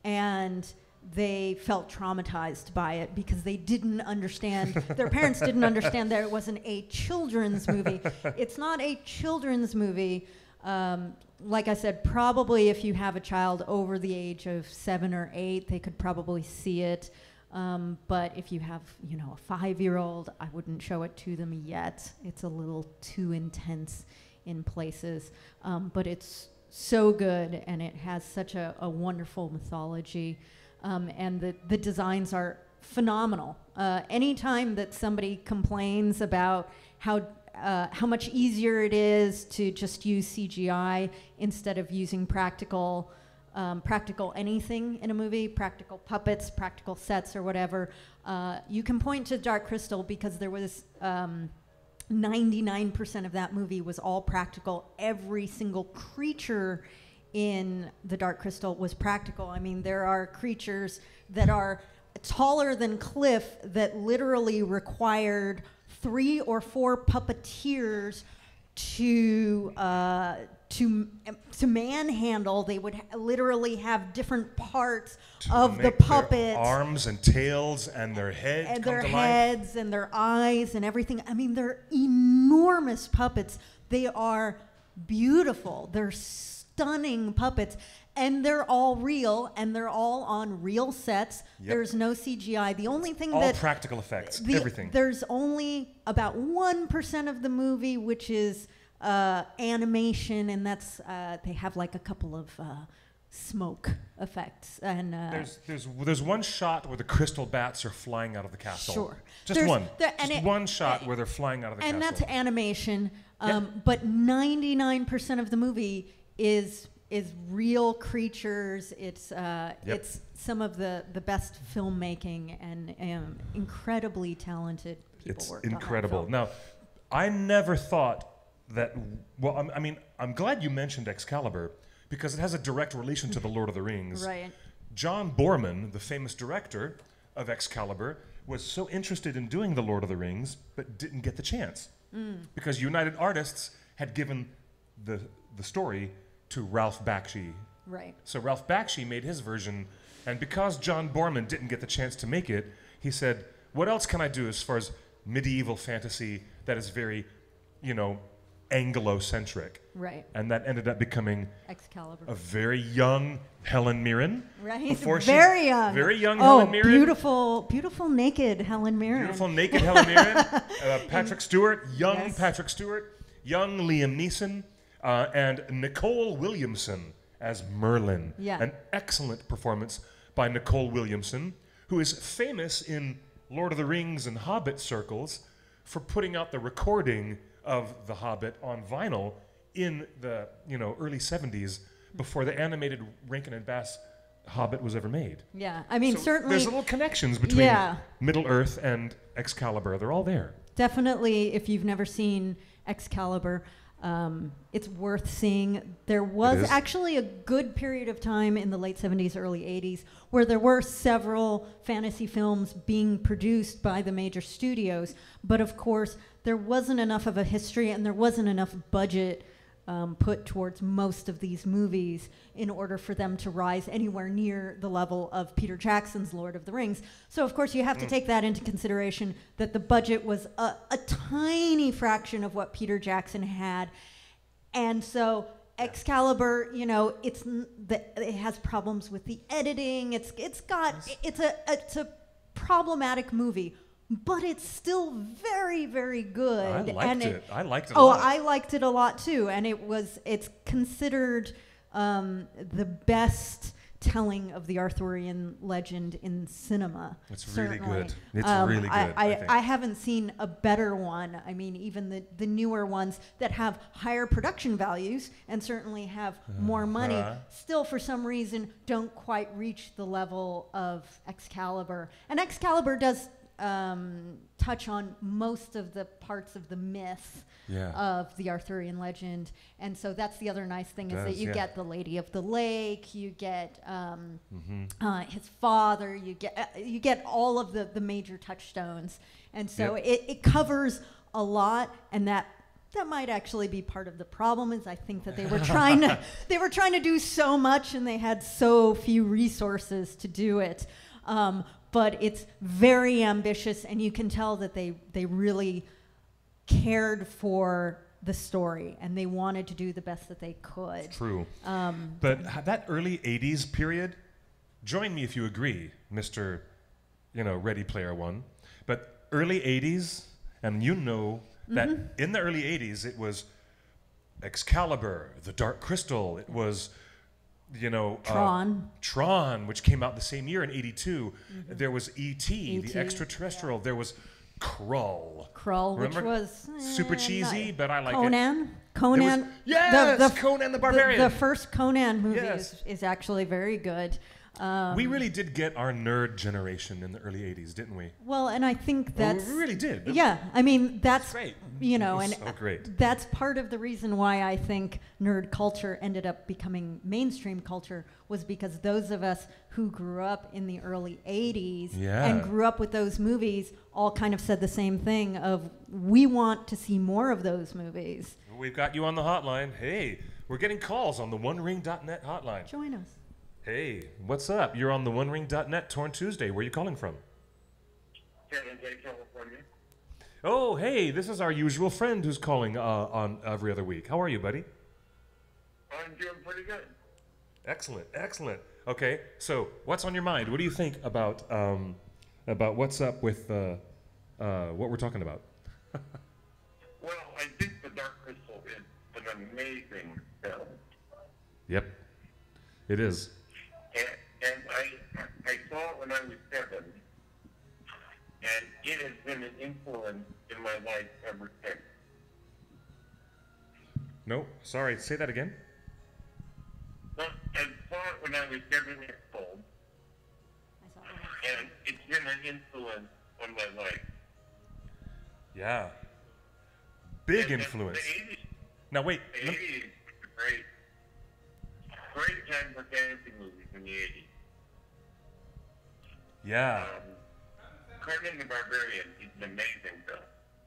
C: and they felt traumatized by it because they didn't understand, their parents didn't understand that it wasn't a children's movie. It's not a children's movie. Like I said, probably if you have a child over the age of 7 or 8, they could probably see it. But if you have, a 5-year-old, I wouldn't show it to them yet. It's a little too intense in places. But it's so good, and it has such a wonderful mythology. And the designs are phenomenal. Anytime that somebody complains about how much easier it is to just use CGI instead of using practical anything in a movie, practical puppets, practical sets, or whatever, you can point to Dark Crystal because there was 99% of that movie was all practical. Every single creature in the Dark Crystal was practical. I mean, there are creatures that are taller than Cliff that literally required 3 or 4 puppeteers to manhandle. They would literally have different parts of the puppets,
B: their arms and tails and their heads,
C: and their heads and their eyes and everything. I mean, they're enormous puppets. They are beautiful. They're stunning puppets, and they're all real, and they're all on real sets. Yep. There's no CGI. The only thing
B: all practical effects, everything.
C: There's only about 1% of the movie which is animation, and that's they have like a couple of smoke effects. And
B: there's one shot where the crystal bats are flying out of the castle.
C: Sure,
B: just one shot where they're flying out of the castle.
C: And that's animation. But 99% of the movie is real creatures. It's some of the best filmmaking and incredibly talented people.
B: It's incredible. Now, I never thought that. Well, I'm glad you mentioned Excalibur because it has a direct relation to the Lord of the Rings.
C: Right.
B: John Borman, the famous director of Excalibur, was so interested in doing the Lord of the Rings, but didn't get the chance because United Artists had given the story to Ralph Bakshi.
C: Right.
B: So Ralph Bakshi made his version, and because John Borman didn't get the chance to make it, he said, what else can I do as far as medieval fantasy that is very, Anglo-centric?
C: Right.
B: And that ended up becoming
C: Excalibur.
B: A very young Helen Mirren.
C: Right. Very young Helen Mirren. Beautiful naked Helen Mirren.
B: Beautiful naked Helen Mirren. Patrick Stewart, young Patrick Stewart, young Liam Neeson, and Nicole Williamson as Merlin.
C: Yeah.
B: An excellent performance by Nicole Williamson, who is famous in Lord of the Rings and Hobbit circles for putting out the recording of The Hobbit on vinyl in the early 70s before the animated Rankin and Bass Hobbit was ever made.
C: Yeah, I mean,
B: so
C: certainly
B: there's little connections between Middle-earth and Excalibur. They're all there.
C: Definitely, if you've never seen Excalibur, it's worth seeing. There was actually a good period of time in the late 70s, early 80s, where there were several fantasy films being produced by the major studios, but of course, there wasn't enough of a history and there wasn't enough budget put towards most of these movies in order for them to rise anywhere near the level of Peter Jackson's Lord of the Rings. So of course you have to take that into consideration, that the budget was a tiny fraction of what Peter Jackson had. And so Excalibur, it has problems with the editing. It's a problematic movie. But it's still very, very good.
B: I liked it a lot.
C: I liked it a lot too, and it's considered the best telling of the Arthurian legend in cinema.
B: It's really
C: certainly.
B: good. It's really good, I think.
C: I haven't seen a better one. I mean, even the newer ones that have higher production values and certainly have more money, still for some reason don't quite reach the level of Excalibur. And Excalibur does touch on most of the parts of the myth of the Arthurian legend, and so that's the other nice thing is that you get the Lady of the Lake, you get his father, you get all of the major touchstones, and so it covers a lot, and that might actually be part of the problem. Is I think that they were trying to do so much, and they had so few resources to do it. But it's very ambitious, and you can tell that they really cared for the story, and they wanted to do the best that they could.
B: True. But that early 80s period, join me if you agree, Mr. Ready Player One, but early 80s, and that in the early 80s, it was Excalibur, the Dark Crystal, it was Tron, which came out the same year in '82. There was E.T., the extraterrestrial. There was Krull,
C: which was
B: super cheesy, but I like
C: it.
B: Conan. Conan the Barbarian.
C: The first Conan movie is actually very good.
B: We really did get our nerd generation in the early 80s, didn't we?
C: Well, and I think that's...
B: we really did.
C: Yeah, I mean, that's...
B: Great.
C: So
B: great.
C: That's part of the reason why I think nerd culture ended up becoming mainstream culture was because those of us who grew up in the early 80s and grew up with those movies all kind of said the same thing of, we want to see more of those movies.
B: We've got you on the hotline. Hey, we're getting calls on the OneRing.net hotline.
C: Join us.
B: Hey, what's up? You're on the OneRing.net Torn Tuesday. Where are you calling from?
D: California.
B: Oh, hey, this is our usual friend who's calling on every other week. How are you, buddy?
D: I'm doing pretty good.
B: Excellent, excellent. Okay, so what's on your mind? What do you think about what's up with what we're talking about?
D: Well, I think The Dark Crystal is an amazing film.
B: Yep, it is.
D: And I saw it when I was 7, and it has been an influence in my life ever since.
B: No, sorry, say that again.
D: Well, I saw it when I was 7 years old, and it's been an influence on my life.
B: Yeah. Big influence.
D: The 80s,
B: Now wait.
D: The 80s was great time for fantasy movies in the 80s.
B: Yeah.
D: Conan the Barbarian is an amazing film.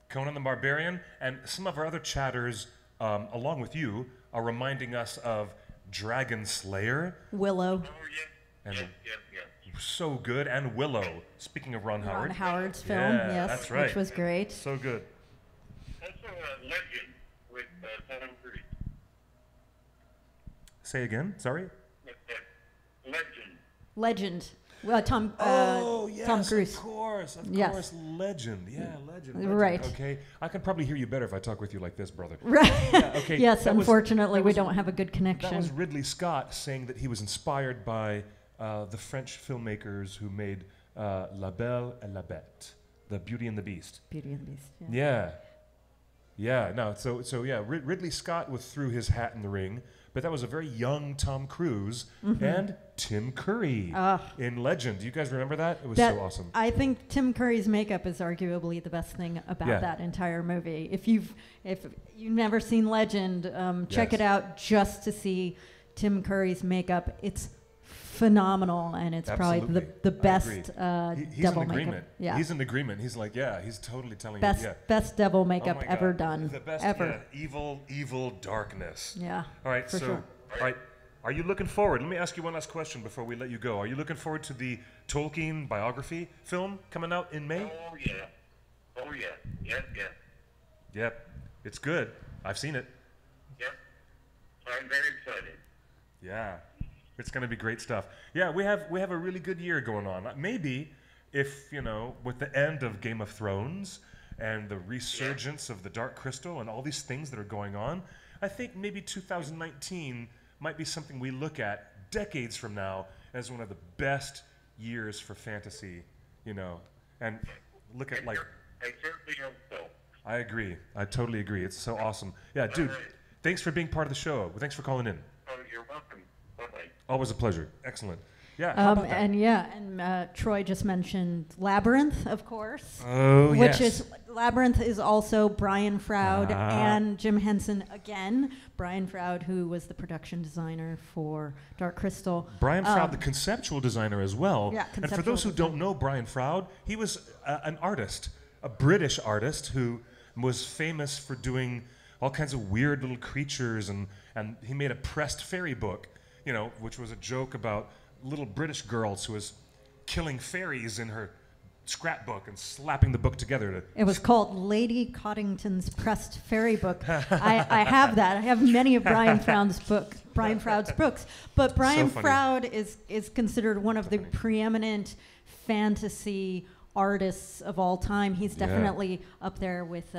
B: Conan the Barbarian, and some of our other chatters, along with you, are reminding us of Dragon Slayer.
C: Willow.
D: Oh, yes.
B: And
D: Yes.
B: so good. And Willow. Speaking of Ron Howard.
C: Ron Howard's film,
B: Yeah,
C: yes,
B: that's right.
C: which was great.
B: So good.
D: Also a Legend with Tom Cruise.
B: Say again, sorry?
D: Legend.
C: Tom Cruise.
B: Of course,
C: Yes.
B: Legend. Yeah, Legend.
C: Right.
B: Okay, I can probably hear you better if I talk with you like this, brother.
C: Right.
B: Yeah, okay.
C: Yes,
B: That was-
C: unfortunately,
B: that
C: we
B: was-
C: don't have a good connection.
B: That was Ridley Scott saying that he was inspired by the French filmmakers who made La Belle et la Bête, The Beauty and the Beast.
C: Beauty and the Beast.
B: Yeah. Yeah, no, so yeah, Ridley Scott threw his hat in the ring, but that was a very young Tom Cruise and Tim Curry in Legend. Do you guys remember that? It was so awesome.
C: I think Tim Curry's makeup is arguably the best thing about that entire movie. If you've never seen Legend, check it out just to see Tim Curry's makeup. It's phenomenal, and it's
B: Absolutely.
C: probably the best
B: he's
C: devil
B: in agreement.
C: makeup. Yeah,
B: He's in agreement. He's like, yeah, he's totally telling
C: best
B: you. Yeah.
C: best devil
B: Oh
C: makeup
B: my
C: ever
B: God.
C: done.
B: The best,
C: ever.
B: Yeah, evil darkness.
C: Yeah.
B: All right,
C: for
B: so,
C: sure.
B: all right, are you looking forward? Let me ask you one last question before we let you go. Are you looking forward to the Tolkien biography film coming out in May?
D: Oh, yeah. Oh, yeah. Yes.
B: Yep, it's good. I've seen it.
D: Yep. I'm very excited.
B: Yeah, it's going to be great stuff. Yeah, we have a really good year going on. Maybe if, with the end of Game of Thrones and the resurgence of the Dark Crystal and all these things that are going on, I think maybe 2019 might be something we look at decades from now as one of the best years for fantasy, you know. And look at, like...
D: I certainly hope so.
B: I agree. I totally agree. It's so awesome. Yeah, dude, thanks for being part of the show. Thanks for calling in.
D: Oh, you're welcome. Bye-bye.
B: Always a pleasure. Excellent. Yeah, how about that?
C: And Troy just mentioned Labyrinth, of course.
B: Oh,
C: which
B: yes.
C: Labyrinth is also Brian Froud and Jim Henson again. Brian Froud, who was the production designer for Dark Crystal.
B: Brian Froud, the conceptual designer as well.
C: Yeah,
B: and for those who don't know Brian Froud, he was an artist, a British artist who was famous for doing all kinds of weird little creatures, and he made a pressed fairy book, you know, which was a joke about little British girls who was killing fairies in her scrapbook and slapping the book together.
C: It was called Lady Coddington's Pressed Fairy Book. I have that. I have many of Brian Froud's books. But Brian Froud is considered one of the preeminent fantasy artists of all time. He's definitely up there with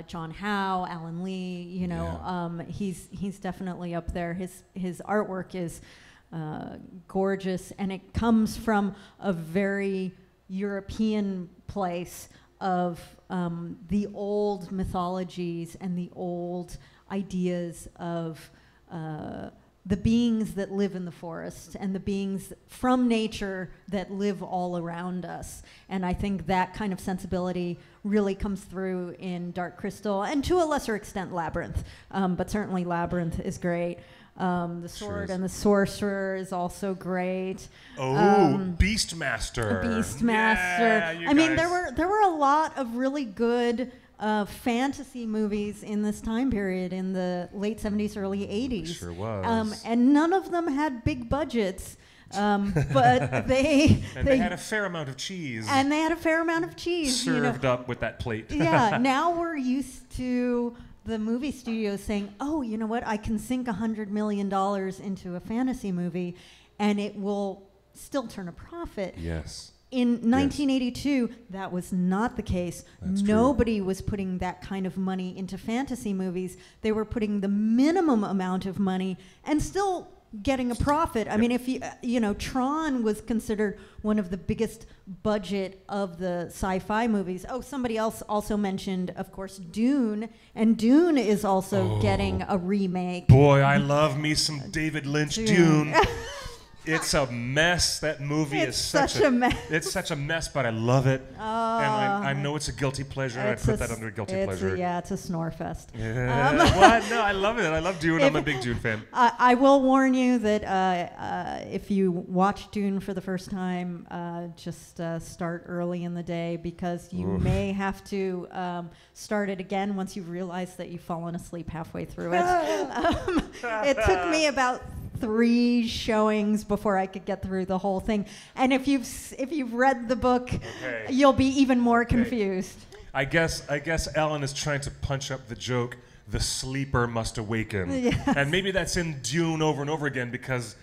C: John Howe, Alan Lee. You know, he's definitely up there. His artwork is gorgeous, and it comes from a very European place of the old mythologies and the old ideas of the beings that live in the forest and the beings from nature that live all around us. And I think that kind of sensibility really comes through in Dark Crystal, and to a lesser extent Labyrinth, but certainly Labyrinth is great. The Sword and the Sorcerer is also great.
B: Beastmaster.
C: Beastmaster.
B: Yeah,
C: I mean, there were a lot of really good fantasy movies in this time period in the late 70s, early 80s.
B: Sure was.
C: And none of them had big budgets. But they
B: had a fair amount of cheese.
C: And they had a fair amount of cheese.
B: Served up with that plate.
C: Yeah, now we're used to the movie studios saying, oh, you know what, I can sink $100 million into a fantasy movie and it will still turn a profit.
B: Yes.
C: In 1982, that was not the case. Nobody was putting that kind of money into fantasy movies. They were putting the minimum amount of money and still getting a profit. I mean, if you know, Tron was considered one of the biggest budget of the sci-fi movies. Oh, somebody else also mentioned, of course, Dune, and Dune is also getting a remake.
B: Boy, I love me some David Lynch Dune. It's a mess. That movie is such a mess. It's such a mess, but I love it. And I know it's a guilty pleasure. I put that under guilty pleasure.
C: It's a snore fest.
B: Yeah. What? No, I love it. I love Dune. I'm a big Dune fan.
C: I will warn you that if you watch Dune for the first time, just start early in the day, because you may have to start it again once you've realized that you've fallen asleep halfway through it. It took me about 3 showings before I could get through the whole thing. And if you've read the book, you'll be even more confused.
B: I guess Ellen is trying to punch up the joke, the sleeper must awaken. Yes. And maybe that's in Dune over and over again because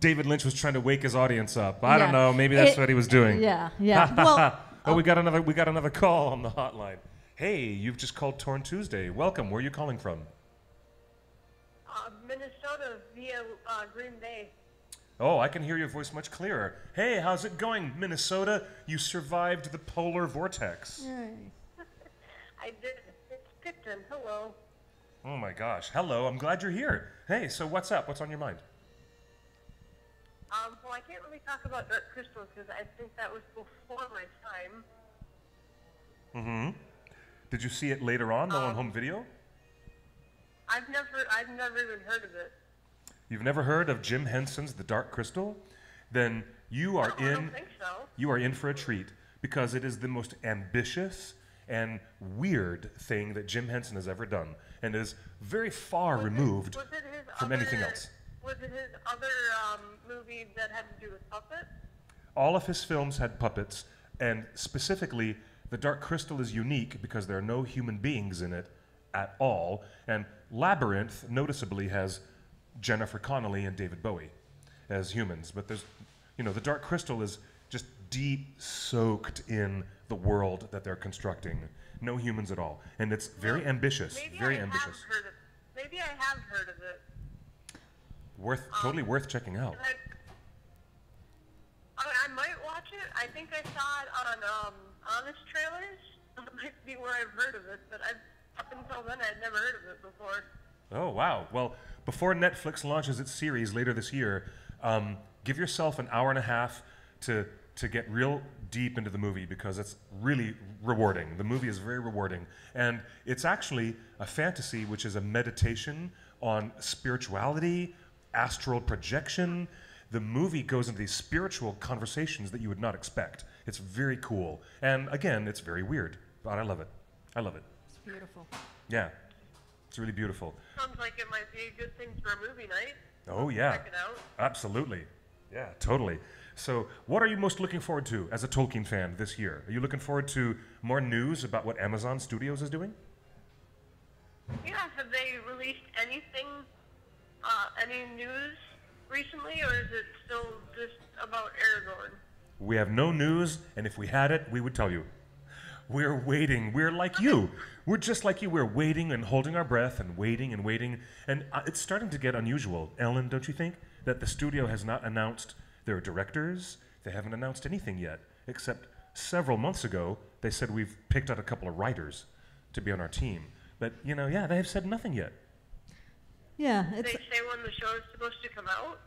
B: David Lynch was trying to wake his audience up. I don't know. Maybe that's what he was doing.
C: Yeah. Well,
B: we got another call on the hotline. Hey, you've just called Torn Tuesday. Welcome. Where are you calling from?
E: Minnesota via Green Bay.
B: Oh, I can hear your voice much clearer. Hey, how's it going, Minnesota? You survived the polar vortex.
E: I did. It's Tintin. Hello.
B: Oh my gosh. Hello. I'm glad you're here. Hey, so what's up? What's on your mind?
E: Well, I can't really talk about Dark Crystal because I think that was before my time.
B: Mm-hmm. Did you see it later on, though, on home video?
E: I've never even heard of it.
B: You've never heard of Jim Henson's The Dark Crystal? Then you are
E: I don't think so.
B: You are in for a treat, because it is the most ambitious and weird thing that Jim Henson has ever done, and is very far removed from anything else.
E: Was it his other movie that had to do with puppets?
B: All of his films had puppets, and specifically, The Dark Crystal is unique because there are no human beings in it at all, and Labyrinth noticeably has Jennifer Connelly and David Bowie as humans, but there's, The Dark Crystal is just deep soaked in the world that they're constructing. No humans at all, and it's very ambitious. Very ambitious.
E: Maybe I have heard of it.
B: Totally worth checking out.
E: think I saw it on Honest Trailers. That might be where I've heard of it, but up until then I'd never heard of it before.
B: Oh, wow. Well, before Netflix launches its series later this year, give yourself an hour and a half to get real deep into the movie because it's really rewarding. The movie is very rewarding. And it's actually a fantasy, which is a meditation on spirituality, astral projection. The movie goes into these spiritual conversations that you would not expect. It's very cool. And again, it's very weird, but I love it. I love it.
C: It's beautiful.
B: Yeah, it's really beautiful.
E: Sounds like it might be a good thing for a movie night.
B: Oh, yeah.
E: Check it out.
B: Absolutely. Yeah, totally. So, what are you most looking forward to as a Tolkien fan this year? Are you looking forward to more news about what Amazon Studios is doing?
E: Yeah, have they released anything, any news recently, or is it still just about Aragorn?
B: We have no news, and if we had it, we would tell you. We're waiting. We're like you. We're just like you. We're waiting and holding our breath and waiting and waiting. And it's starting to get unusual. Ellen, don't you think? That the studio has not announced their directors. They haven't announced anything yet, except several months ago, they said we've picked out a couple of writers to be on our team. But, they have said nothing yet.
C: Yeah,
E: Did they say when the show is supposed to come out?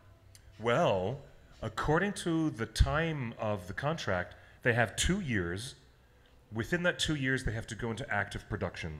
B: Well, according to the time of the contract, they have 2 years. Within that 2 years, they have to go into active production.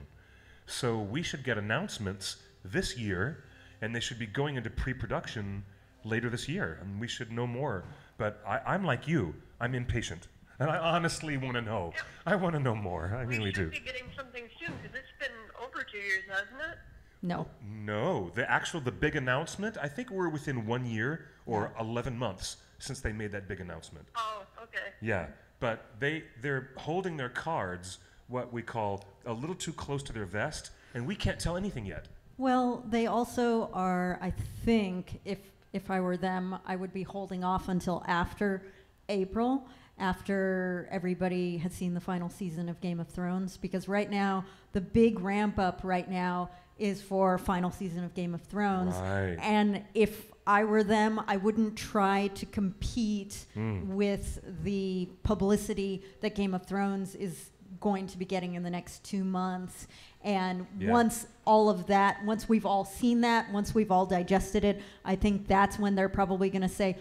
B: So we should get announcements this year, and they should be going into pre-production later this year, and we should know more. But I'm like you. I'm impatient, and I honestly want to know.
E: Yeah.
B: I want to know more. I really do.
E: We should be getting something soon, because it's been over 2 years, hasn't it?
C: no.
B: No, the big announcement, I think we're within 1 year or 11 months since they made that big announcement.
E: Oh, okay.
B: Yeah, but they're holding their cards, what we call a little too close to their vest, and we can't tell anything yet.
C: Well, they also are, I think, if I were them, I would be holding off until after April, after everybody has seen the final season of Game of Thrones, because right now, the big ramp up right now is for final season of Game of Thrones.
B: Right.
C: And if I were them, I wouldn't try to compete with the publicity that Game of Thrones is going to be getting in the next 2 months. And once all of that, once we've all seen that, once we've all digested it, I think that's when they're probably going to say,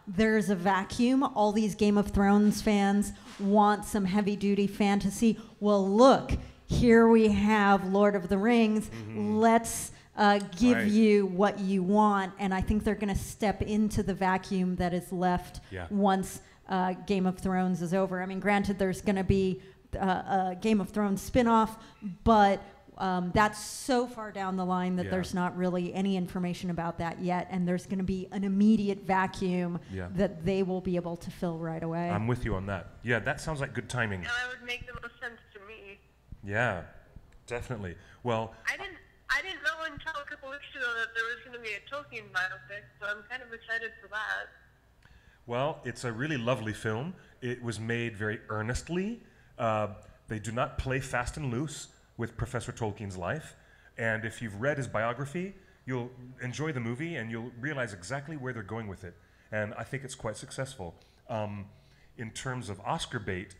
C: there's a vacuum. All these Game of Thrones fans want some heavy-duty fantasy. Well, look, here we have Lord of the Rings. Let's give you what you want. And I think they're going to step into the vacuum that is left once Game of Thrones is over. I mean, granted, there's going to be a Game of Thrones spin-off, but that's so far down the line that there's not really any information about that yet, and there's going to be an immediate vacuum that they will be able to fill right away.
B: I'm with you on that. Yeah, that sounds like good timing.
E: Yeah, that would make the most sense to me.
B: Yeah, definitely. Well,
E: I didn't know until a couple weeks ago that there was going to be a Tolkien biopic, so I'm kind of excited for that.
B: well, it's a really lovely film. It was made very earnestly. They do not play fast and loose with Professor Tolkien's life. And if you've read his biography, you'll enjoy the movie and you'll realize exactly where they're going with it. And I think it's quite successful. In terms of Oscar bait,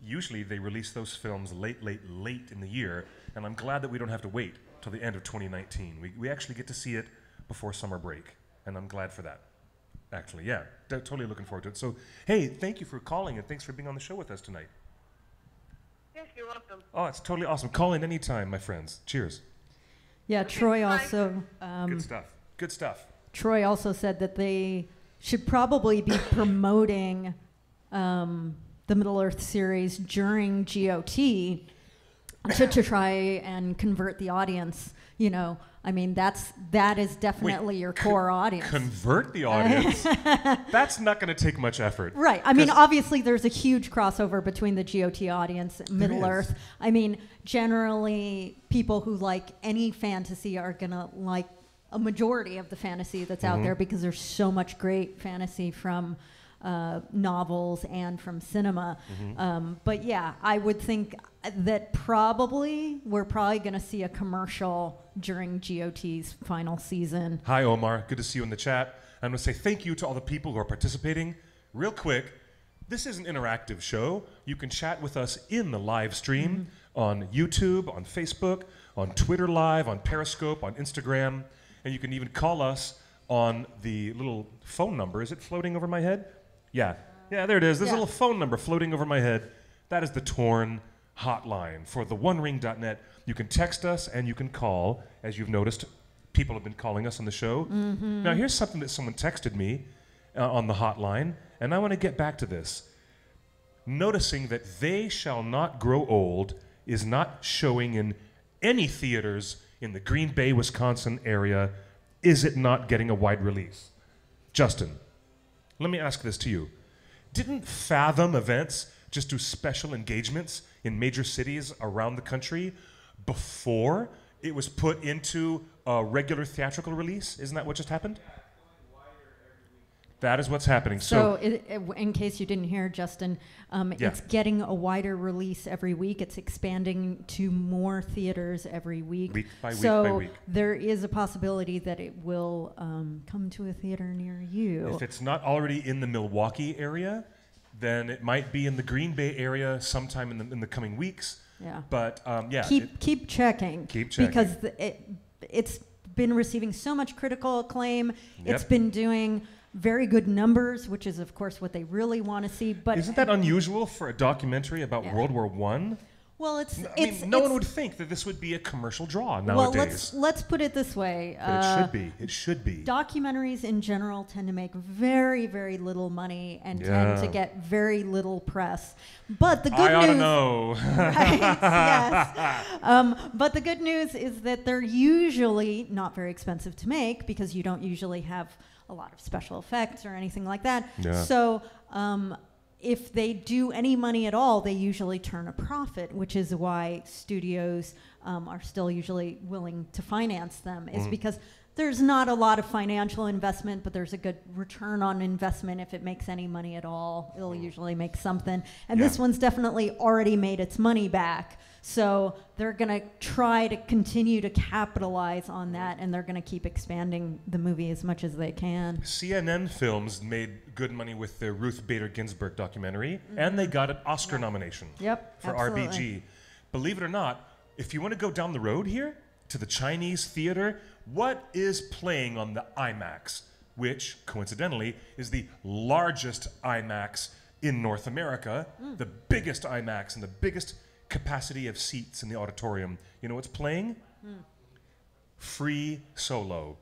B: usually they release those films late in the year, and I'm glad that we don't have to wait till the end of 2019. We actually get to see it before summer break, and I'm glad for that. Actually, yeah, totally looking forward to it. So, hey, thank you for calling, and thanks for being on the show with us tonight.
E: Yes, you're welcome.
B: Oh, it's totally awesome. Call in anytime, my friends. Cheers.
C: Yeah,
E: Okay,
C: Troy
E: bye.
C: also.
B: Good stuff. Good stuff.
C: Troy also said that they should probably be promoting the Middle-earth series during GOT to try and convert the audience. You know, I mean, that is definitely your core audience.
B: Convert the audience? That's not going to take much effort.
C: Right. I mean, obviously, there's a huge crossover between the GOT audience and Middle-earth. I mean, generally, people who like any fantasy are going to like a majority of the fantasy that's out there because there's so much great fantasy from novels and from cinema. But yeah, I would think that we're probably going to see a commercial during GOT's final season.
B: Hi, Omar. Good to see you in the chat. I'm going to say thank you to all the people who are participating. Real quick, This is an interactive show. You can chat with us in the live stream on YouTube, on Facebook, on Twitter Live, on Periscope, on Instagram, and you can even call us on the little phone number. Is it floating over my head? Yeah, there it is. There's a little phone number floating over my head. That is the Torn hotline for the OneRing.net. You can text us and you can call. As you've noticed, people have been calling us on the show. Now, here's something that someone texted me on the hotline, and I want to get back to this. Noticing that They Shall Not Grow Old is not showing in any theaters in the Green Bay, Wisconsin area. Is it not getting a wide release? Justin, let me ask this to you. Didn't Fathom Events just do special engagements in major cities around the country before it was put into a regular theatrical release? Isn't that what just happened? That is what's happening.
C: So in case you didn't hear, Justin, it's getting a wider release every week. It's expanding to more theaters every week.
B: Week by
C: so
B: week.
C: There is a possibility that it will come to a theater near you.
B: If it's not already in the Milwaukee area, then it might be in the Green Bay area sometime in the coming weeks.
C: Yeah.
B: But
C: keep checking.
B: Keep checking.
C: Because it's been receiving so much critical acclaim.
B: Yep.
C: It's been doing very good numbers, which is, of course, what they really want to see. But
B: isn't that unusual for a documentary about World War I?
C: Well,
B: no one would think that this would be a commercial draw nowadays.
C: Well, let's put it this way.
B: But it should be. It should be.
C: Documentaries in general tend to make very, very little money and tend to get very little press. But the good news... I
B: ought to know.
C: Right, yes. But the good news is that they're usually not very expensive to make because you don't usually have a lot of special effects or anything like that.
B: Yeah.
C: So if they do any money at all, they usually turn a profit, which is why studios are still usually willing to finance them, is because there's not a lot of financial investment, but there's a good return on investment. If it makes any money at all, it'll usually make something. And this one's definitely already made its money back. So they're going to try to continue to capitalize on that, and they're going to keep expanding the movie as much as they can.
B: CNN Films made good money with their Ruth Bader Ginsburg documentary, and they got an Oscar nomination for
C: absolutely.
B: RBG. Believe it or not, if you want to go down the road here to the Chinese theater, what is playing on the IMAX, which, coincidentally, is the largest IMAX in North America, the biggest IMAX and the biggest capacity of seats in the auditorium. You know what's playing? Free Solo,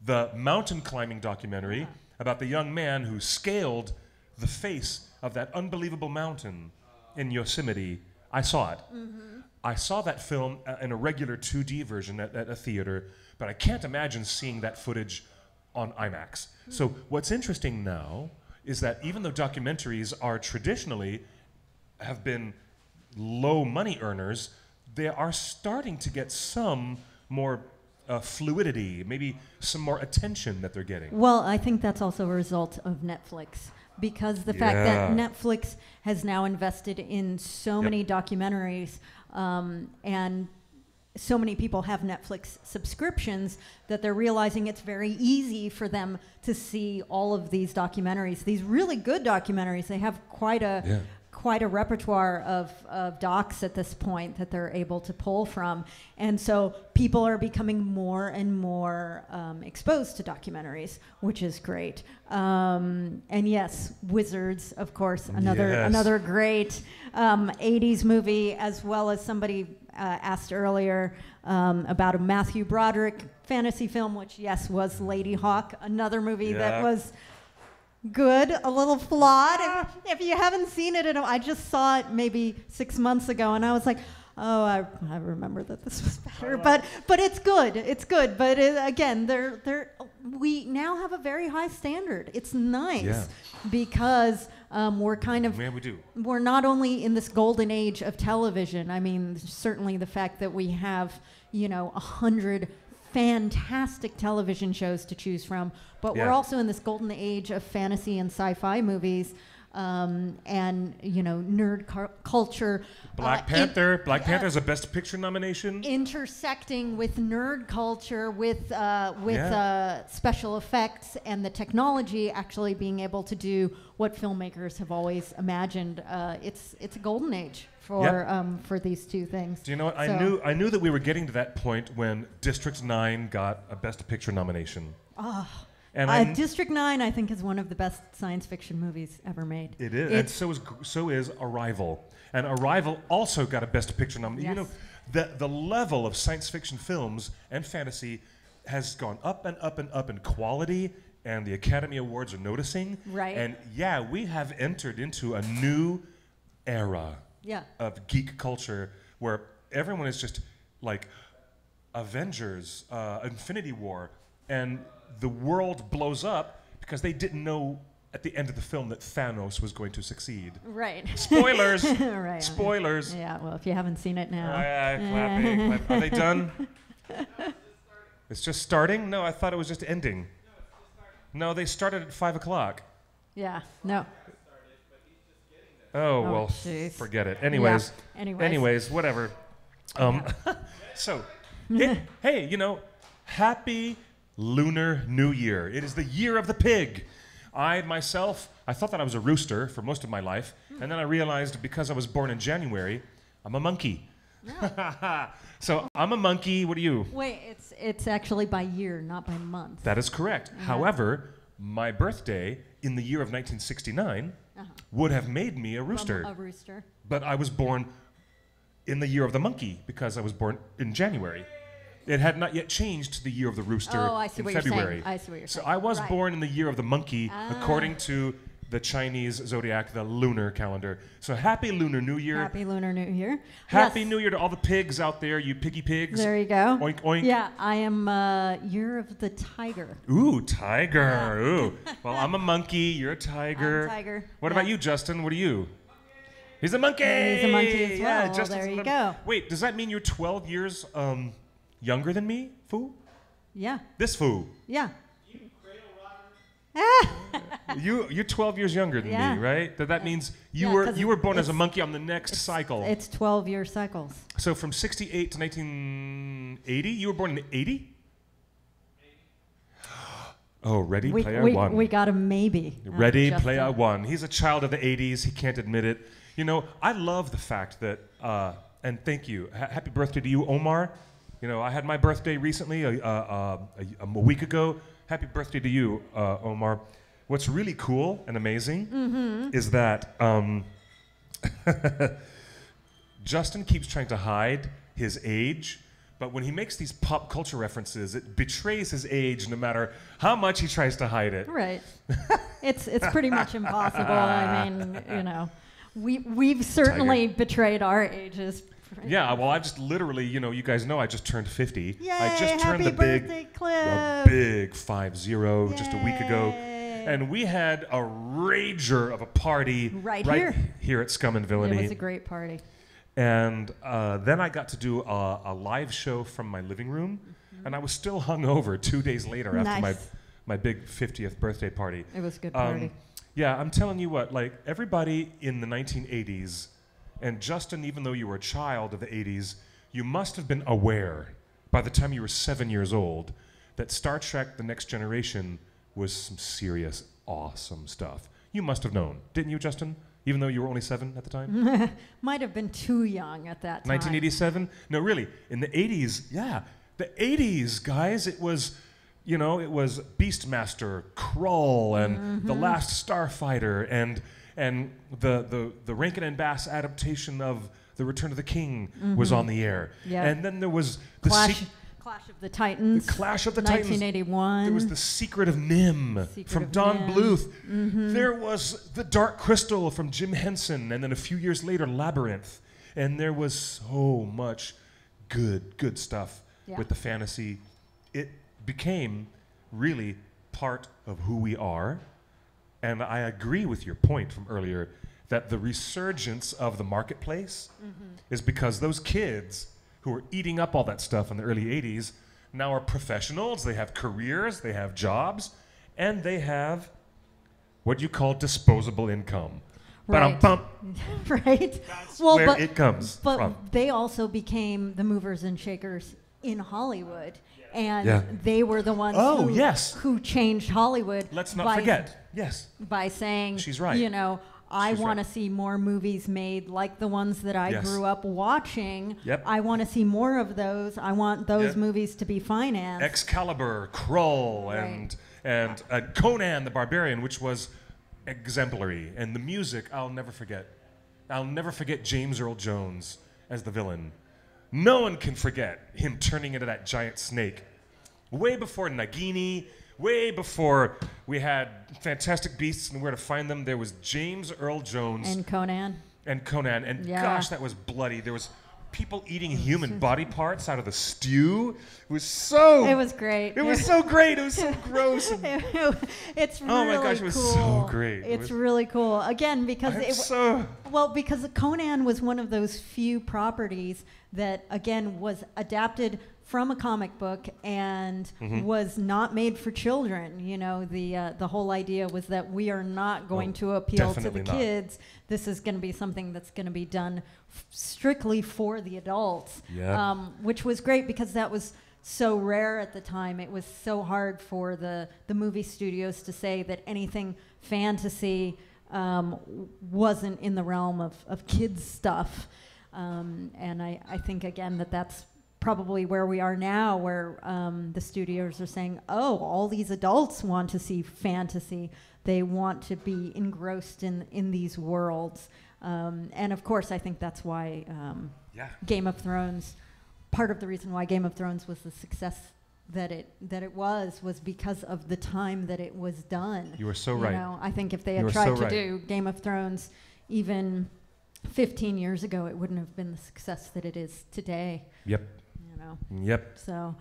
B: the mountain climbing documentary about the young man who scaled the face of that unbelievable mountain in Yosemite. I saw it. I saw that film in a regular 2D version at a theater, but I can't imagine seeing that footage on IMAX. So what's interesting now is that even though documentaries are traditionally have been low money earners, they are starting to get some more fluidity, maybe some more attention that they're getting.
C: Well, I think that's also a result of Netflix, because the fact that Netflix has now invested in so many documentaries, and so many people have Netflix subscriptions that they're realizing it's very easy for them to see all of these documentaries, these really good documentaries. They have quite a repertoire of docs at this point that they're able to pull from. And so people are becoming more and more exposed to documentaries, which is great. And yes, Wizards, of course, another great 80s movie, as well as somebody asked earlier about a Matthew Broderick fantasy film, which, yes, was Lady Hawk, another movie that was good, a little flawed. If you haven't seen it, I just saw it maybe 6 months ago, and I was like, oh, I remember that this was better. But it's good. It's good. But again, we now have a very high standard. It's nice because we're kind of we're not only in this golden age of television. I mean, certainly the fact that we have 100 fantastic television shows to choose from, but we're also in this golden age of fantasy and sci-fi movies and nerd culture.
B: Black Panther. Black Panther's a Best Picture nomination.
C: Intersecting with nerd culture, with special effects and the technology, actually being able to do what filmmakers have always imagined. It's a golden age for these two things.
B: Do you know what? I knew that we were getting to that point when District 9 got a Best Picture nomination. And
C: District 9, I think, is one of the best science fiction movies ever made.
B: It is, and so is Arrival. And Arrival also got a Best Picture nomination.
C: Yes.
B: The level of science fiction films and fantasy has gone up and up and up in quality, and the Academy Awards are noticing.
C: Right.
B: And we have entered into a new era of geek culture where everyone is just like Avengers, Infinity War, and the world blows up because they didn't know at the end of the film that Thanos was going to succeed.
C: Right.
B: Spoilers.
C: Right.
B: Spoilers.
C: Yeah, well, if you haven't seen it now.
B: Clapping. Are they done? It's just starting? No, I thought it was just ending. No, they started at 5 o'clock.
C: Yeah, no.
B: Oh, well,
C: geez.
B: Forget it. Anyways, whatever. So, hey, happy Lunar New Year. It is the year of the pig. I thought that I was a rooster for most of my life, and then I realized because I was born in January, I'm a monkey. No. So I'm a monkey. What are you?
C: Wait, it's actually by year, not by month.
B: That is correct. However, my birthday in the year of 1969 would have made me a rooster.
C: A rooster.
B: But I was born in the year of the monkey because I was born in January. It had not yet changed to the year of the rooster in February.
C: I see what you're saying.
B: So I was born in the year of the monkey according to the Chinese zodiac, the lunar calendar. So happy Lunar New Year.
C: Happy Lunar New Year.
B: Happy New Year to all the pigs out there, you piggy pigs.
C: There you go.
B: Oink, oink.
C: Yeah, I am year of the tiger.
B: Ooh, tiger. Yeah. Ooh. Well, I'm a monkey. You're a tiger.
C: I'm a tiger.
B: What about you, Justin? What are you? He's a monkey.
C: He's a monkey as well.
B: Yeah,
C: Well, there you go.
B: Wait, does that mean you're 12 years younger than me, Foo?
C: Yeah.
B: This Foo.
C: Yeah.
B: You're 12 years younger than me, right? That means you were born as a monkey on the next cycle.
C: It's 12-year cycles.
B: So from 68 to 1980, you were born in 80? Oh, Ready Player One.
C: We got a maybe.
B: Ready Player One. He's a child of the 80s. He can't admit it. I love the fact that, and thank you. Happy birthday to you, Omar. I had my birthday recently, a week ago. Happy birthday to you, Omar. What's really cool and amazing is that Justin keeps trying to hide his age, but when he makes these pop culture references, it betrays his age no matter how much he tries to hide it.
C: Right. It's pretty much impossible. I mean, we've certainly betrayed our ages.
B: Yeah, well, I just literally, you guys know I just turned 50.
C: Yay,
B: I just turned
C: happy birthday,
B: the big 50 just a week ago. And we had a rager of a party
C: right
B: here at Scum and Villainy.
C: It was a great party.
B: And then I got to do a live show from my living room, and I was still hungover 2 days later after my big 50th birthday party.
C: It was a good party.
B: Yeah, I'm telling you what, like everybody in the 1980s, and Justin, even though you were a child of the 80s, you must have been aware by the time you were 7 years old that Star Trek The Next Generation was some serious, awesome stuff. You must have known, didn't you, Justin? Even though you were only 7 at the time?
C: Might have been too young at that time.
B: 1987? No, really. In the 80s, yeah. The 80s, guys, it was, it was Beastmaster, Krull, and The Last Starfighter, and the Rankin and Bass adaptation of The Return of the King was on the air.
C: Yeah.
B: And then there was the
C: Clash of the Titans.
B: The Clash of the Titans.
C: 1981.
B: There was The Secret of Nim from Don Bluth. There was The Dark Crystal from Jim Henson, and then a few years later, Labyrinth. And there was so much good stuff with the fantasy. It became really part of who we are. And I agree with your point from earlier that the resurgence of the marketplace is because those kids who were eating up all that stuff in the early 80s now are professionals, they have careers, they have jobs, and they have what you call disposable income.
C: Right.
B: Ba-dum-bum.
C: Right.
B: That's where it comes
C: but
B: from.
C: they also became the movers and shakers in Hollywood, and
B: Yeah.
C: they were the ones
B: Oh,
C: who,
B: yes.
C: who changed Hollywood.
B: Let's not
C: by,
B: forget. Yes.
C: by saying,
B: She's right.
C: you know, I
B: She's
C: want
B: right.
C: to see more movies made like the ones that I
B: Yes.
C: grew up watching.
B: Yep.
C: I want to see more of those. I want those
B: Yep.
C: movies to be financed.
B: Excalibur, Krull,
C: Right.
B: and Conan the Barbarian, which was exemplary. And the music, I'll never forget. I'll never forget James Earl Jones as the villain. No one can forget him turning into that giant snake. Way before Nagini, way before we had Fantastic Beasts and Where to Find Them, there was James Earl Jones
C: And Conan.
B: and Conan. And
C: Yeah.
B: gosh, that was bloody. There was people eating human body parts out of the stew. It was so...
C: It was great.
B: It was so great. It was so gross. And
C: It's really
B: Oh my gosh, it was
C: cool.
B: so great. It
C: It's
B: was-
C: really cool. Again, because
B: I'm
C: it
B: so...
C: because Conan was one of those few properties that again was adapted from a comic book and
B: Mm-hmm.
C: was not made for children. You know, the whole idea was that we are not going to appeal to the
B: definitely not.
C: kids. This is going to be something that's going to be done strictly for the adults.
B: Yeah.
C: Which was great because that was so rare at the time. It was so hard for the movie studios to say that anything fantasy wasn't in the realm of kids stuff. And I think, again, that's probably where we are now, where the studios are saying, oh, all these adults want to see fantasy. They want to be engrossed in these worlds. And, of course, I think that's why
B: Yeah.
C: Game of Thrones, part of the reason why Game of Thrones was the success that it was because of the time that it was done.
B: You are so
C: You
B: right.
C: know, I think if they
B: You
C: had
B: are
C: tried
B: so
C: to
B: right.
C: do Game of Thrones even 15 years ago, it wouldn't have been the success that it is today.
B: Yep.
C: You know,
B: Yep.
C: so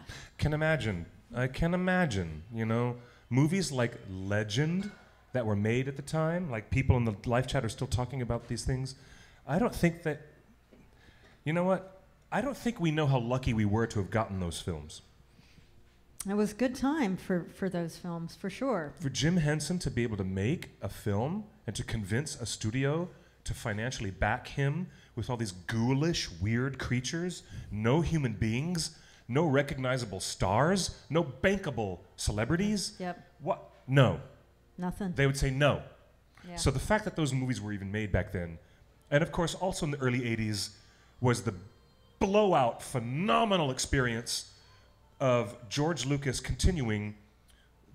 B: I can imagine, you know, movies like Legend that were made at the time, like people in the live chat are still talking about these things. I don't think that, you know what? I don't think we know how lucky we were to have gotten those films.
C: it was a good time for those films, for sure.
B: For Jim Henson to be able to make a film and to convince a studio to financially back him with all these ghoulish, weird creatures, no human beings, no recognizable stars, no bankable celebrities.
C: Yep.
B: What? No.
C: Nothing.
B: They would say no.
C: Yeah.
B: So the fact that those movies were even made back then, and of course also in the early 80s, was the blowout, phenomenal experience of George Lucas continuing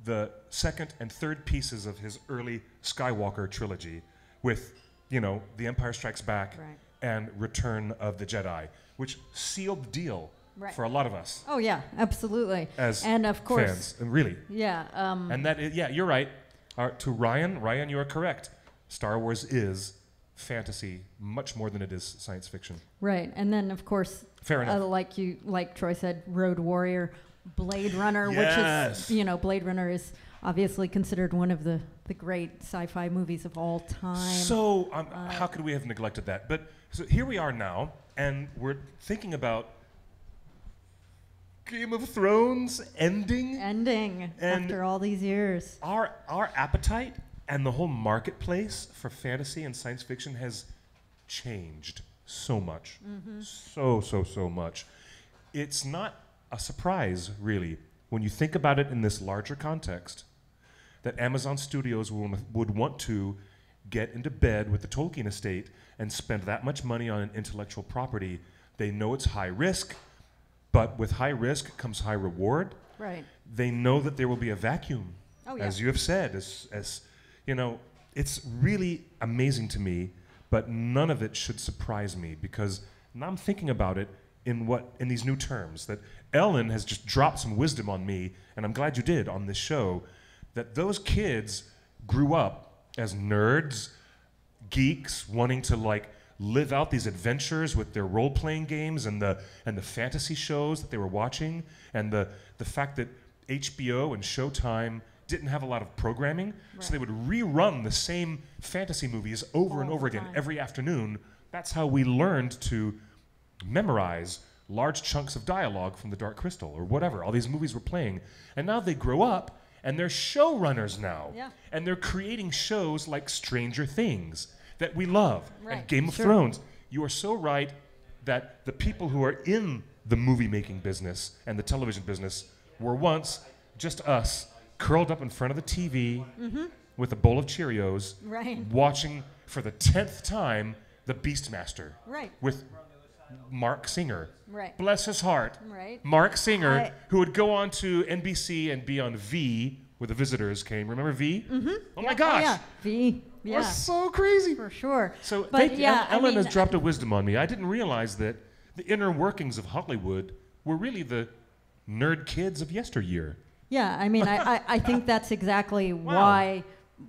B: the second and third pieces of his early Skywalker trilogy with, you know, The Empire Strikes Back
C: Right.
B: and Return of the Jedi, which sealed the deal
C: Right.
B: for a lot of us
C: Oh yeah, absolutely.
B: as
C: and of course,
B: fans. And really.
C: yeah.
B: And that is, yeah, you're right. To Ryan, you are correct. Star Wars is fantasy much more than it is science fiction.
C: Right, and then of course,
B: Fair enough.
C: like Troy said, Road Warrior, Blade Runner, which
B: Yes.
C: is, you know, Blade Runner is obviously considered one of the great sci-fi movies of all time.
B: So how could we have neglected that? But so here we are now, and we're thinking about Game of Thrones ending.
C: Ending
B: And-
C: after all these years.
B: Our appetite and the whole marketplace for fantasy and science fiction has changed so much. So much. It's not a surprise, really, when you think about it in this larger context, that Amazon Studios would want to get into bed with the Tolkien estate and spend that much money on an intellectual property. They know it's high risk, but with high risk comes high reward.
C: Right.
B: They know that there will be a vacuum,
C: Oh, yeah.
B: as you have said. As you know, it's really amazing to me, but none of it should surprise me because now I'm thinking about it in these new terms. That Ellen has just dropped some wisdom on me, and I'm glad you did on this show. That those kids grew up as nerds, geeks, wanting to like live out these adventures with their role-playing games and the fantasy shows that they were watching, and the fact that HBO and Showtime didn't have a lot of programming, so they would rerun the same fantasy movies over and
C: All
B: over
C: the
B: again
C: time.
B: every afternoon. That's how we learned to memorize large chunks of dialogue from The Dark Crystal or whatever. All these movies were playing, and now they grow up And they're showrunners now.
C: Yeah.
B: And they're creating shows like Stranger Things that we love,
C: Right.
B: and Game of Thrones. You are so right that the people who are in the movie-making business and the television business were once just us, curled up in front of the TV with a bowl of Cheerios,
C: Right.
B: watching for the 10th time The Beastmaster
C: Right.
B: with Mark Singer.
C: Right.
B: Bless his heart.
C: Right.
B: Mark Singer,
C: I-
B: who would go on to NBC and be on V, where the visitors came. Remember V? Mm-hmm. Oh my gosh.
C: Yeah. V. Yeah.
B: We're so crazy.
C: For sure.
B: So
C: but
B: thank you.
C: yeah, I
B: Ellen
C: mean,
B: has dropped a wisdom on me. I didn't realize that the inner workings of Hollywood were really the nerd kids of yesteryear.
C: Yeah, I mean, I think that's exactly why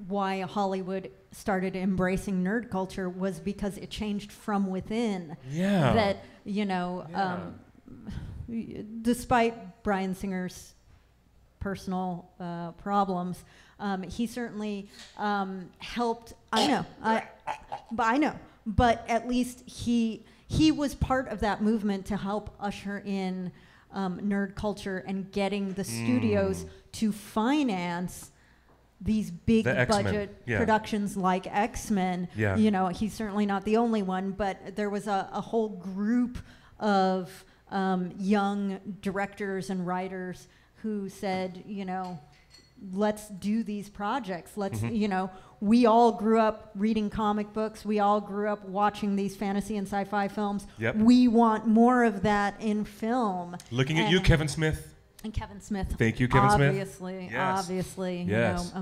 C: Hollywood started embracing nerd culture, was because it changed from within.
B: Yeah.
C: That, you know, despite Bryan Singer's personal problems, he certainly helped. I know, but at least he was part of that movement to help usher in nerd culture and getting the studios to finance these big
B: The X-Men,
C: budget
B: yeah.
C: productions like X-Men.
B: Yeah.
C: You know, he's certainly not the only one, but there was a whole group of young directors and writers who said, you know, let's do these projects. Let's, you know, we all grew up reading comic books. We all grew up watching these fantasy and sci-fi films.
B: Yep.
C: We want more of that in film.
B: Looking at you, Kevin Smith.
C: And Kevin Smith.
B: Thank you, Kevin Smith.
C: Obviously,
B: Yes.
C: you know, a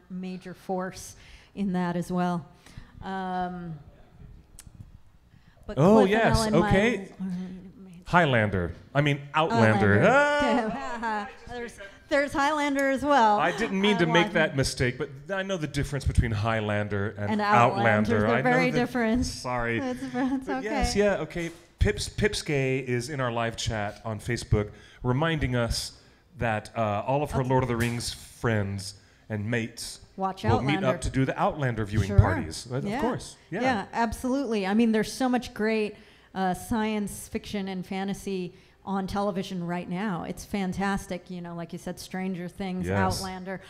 C: major force in that as well. But
B: Oh,
C: Cliff and
B: yes,
C: Ellen,
B: okay. Highlander. I mean, Outlander. Ah!
C: There's Highlander as well.
B: I didn't mean to make that mistake, but I know the difference between Highlander and Outlander.
C: They're
B: I know
C: very
B: that-
C: different.
B: Sorry.
C: It's
B: But
C: okay.
B: yes, yeah, okay. Pipskay is in our live chat on Facebook, reminding us that all of her Lord of the Rings friends and mates
C: Watch
B: will meet
C: Outlander.
B: up to do the Outlander viewing
C: Sure.
B: parties. Of
C: Yeah.
B: course. Yeah.
C: Yeah, absolutely. I mean, there's so much great science fiction and fantasy on television right now. It's fantastic. You know, like you said, Stranger Things,
B: Yes.
C: Outlander,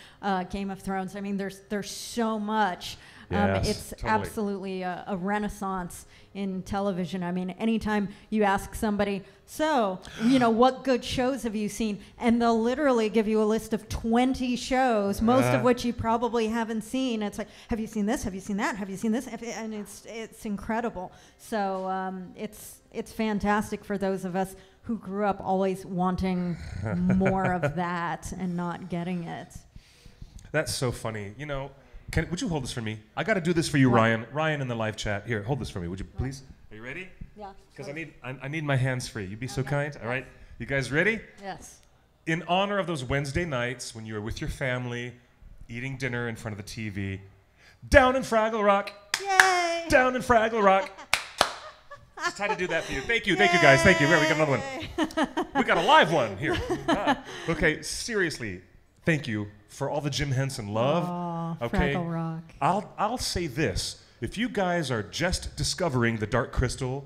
C: Game of Thrones. I mean, there's so much.
B: Yes,
C: It's
B: totally.
C: absolutely a renaissance in television. I mean, anytime you ask somebody, so, you know, what good shows have you seen? And they'll literally give you a list of 20 shows, most of which you probably haven't seen. It's like, have you seen this? Have you seen that? Have you seen this? And it's incredible. So it's fantastic for those of us who grew up always wanting more of that and not getting it.
B: That's so funny. You know, would you hold this for me? I got to do this for you,
C: What?
B: Ryan. Ryan in the live chat. Here, hold this for me, would you please? Are you ready?
C: Yeah.
B: Because I need my hands free. You be so kind. All right. You guys ready?
C: Yes.
B: In honor of those Wednesday nights when you were with your family, eating dinner in front of the TV, down in Fraggle Rock.
C: Yay!
B: Down in Fraggle Rock. Just had to do that for you. Thank you guys. Thank you. Here, we got another one. We got a live one here. Okay, seriously, thank you for all the Jim Henson love.
C: Aw,
B: okay,
C: Fraggle Rock.
B: I'll say this: if you guys are just discovering the Dark Crystal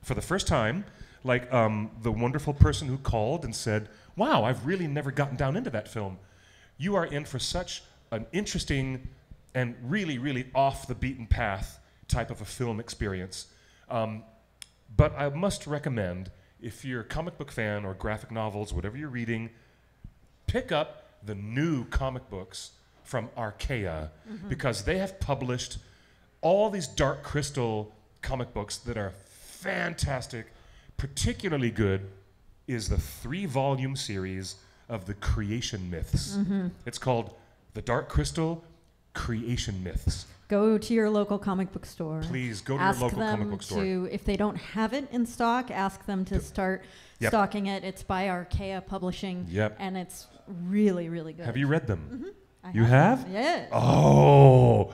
B: for the first time, like the wonderful person who called and said, "Wow, I've really never gotten down into that film," you are in for such an interesting and really, really off the beaten path type of a film experience. But I must recommend, if you're a comic book fan or graphic novels, whatever you're reading, pick up the new comic books from Archaea, because they have published all these Dark Crystal comic books that are fantastic. Particularly good is the 3-volume series of the Creation Myths. It's called The Dark Crystal Creation Myths.
C: Go to your local comic book store.
B: Please go to
C: ask
B: your local
C: them
B: comic book store.
C: if they don't have it in stock, ask them to start
B: Yep.
C: stocking it. It's by Archaea Publishing.
B: Yep.
C: And it's really, really good.
B: Have you read them?
C: I
B: You have?
C: Yes.
B: Oh.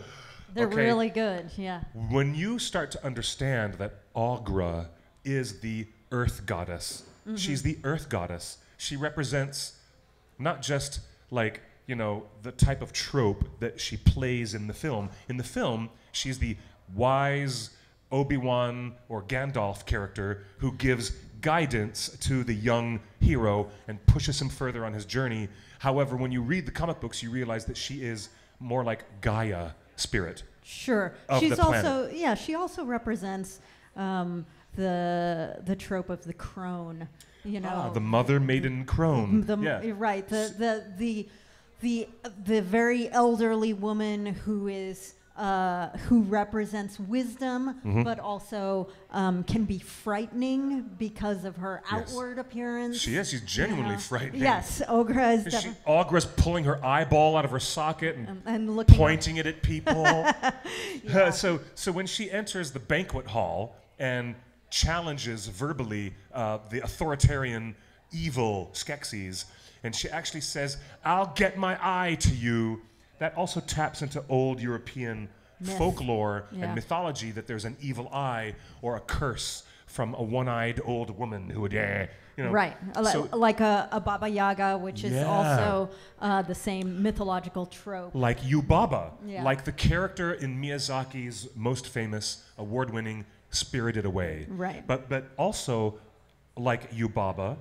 C: They're
B: okay.
C: really good. Yeah.
B: When you start to understand that Aughra is the earth goddess, she's the earth goddess. She represents not just like, you know, the type of trope that she plays in the film. In the film, she's the wise Obi-Wan or Gandalf character who gives guidance to the young hero and pushes him further on his journey. However, when you read the comic books, you realize that she is more like Gaia spirit.
C: Sure.
B: Of
C: She's
B: the planet.
C: also she also represents the trope of the crone. You know,
B: the mother maiden crone.
C: Right. The very elderly woman who is who represents wisdom, but also can be frightening because of her outward appearance.
B: She is. She's genuinely frightening.
C: Yes, Ogra is
B: Ogra's pulling her eyeball out of her socket
C: and looking
B: pointing it at people. So when she enters the banquet hall and challenges verbally the authoritarian, evil Skeksis, and she actually says, "I'll get my eye to you." That also taps into old European folklore and mythology that there's an evil eye or a curse from a one-eyed old woman who would,
C: Right, like a Baba Yaga, which is also the same mythological trope.
B: Like Yubaba, like the character in Miyazaki's most famous, award-winning Spirited Away.
C: Right.
B: But also, like Yubaba,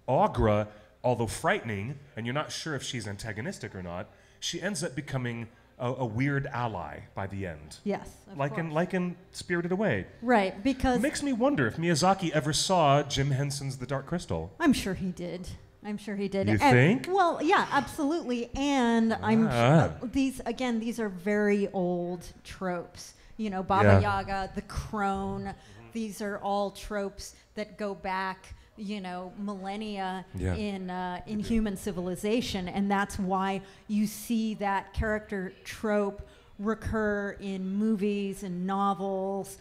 B: Ogra, although frightening, and you're not sure if she's antagonistic or not, she ends up becoming a weird ally by the end.
C: Yes,
B: like in Spirited Away.
C: Right, because
B: makes me wonder if Miyazaki ever saw Jim Henson's The Dark Crystal.
C: I'm sure he did.
B: You think?
C: Well, yeah, absolutely. And I'm sure these are very old tropes. You know, Baba Yaga, the crone. These are all tropes that go back, you know, millennia in human civilization, and that's why you see that character trope recur in movies and novels,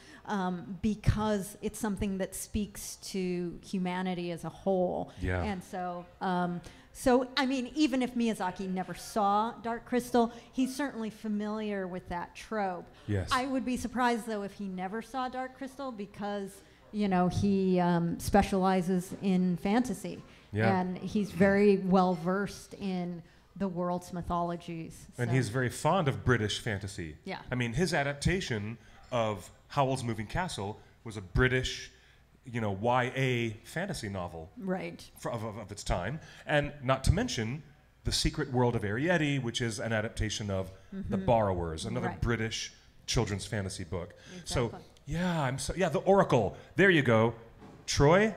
C: because it's something that speaks to humanity as a whole.
B: Yeah.
C: And so I mean, even if Miyazaki never saw Dark Crystal, he's certainly familiar with that trope.
B: Yes.
C: I would be surprised though if he never saw Dark Crystal, because you know, he specializes in fantasy, and he's very well versed in the world's mythologies.
B: And he's very fond of British fantasy.
C: Yeah.
B: I mean, his adaptation of Howl's Moving Castle was a British, you know, YA fantasy novel.
C: Right.
B: Of its time. And not to mention The Secret World of Arrietty, which is an adaptation of The Borrowers, another British children's fantasy book.
C: Exactly.
B: So the Oracle. There you go. Troy,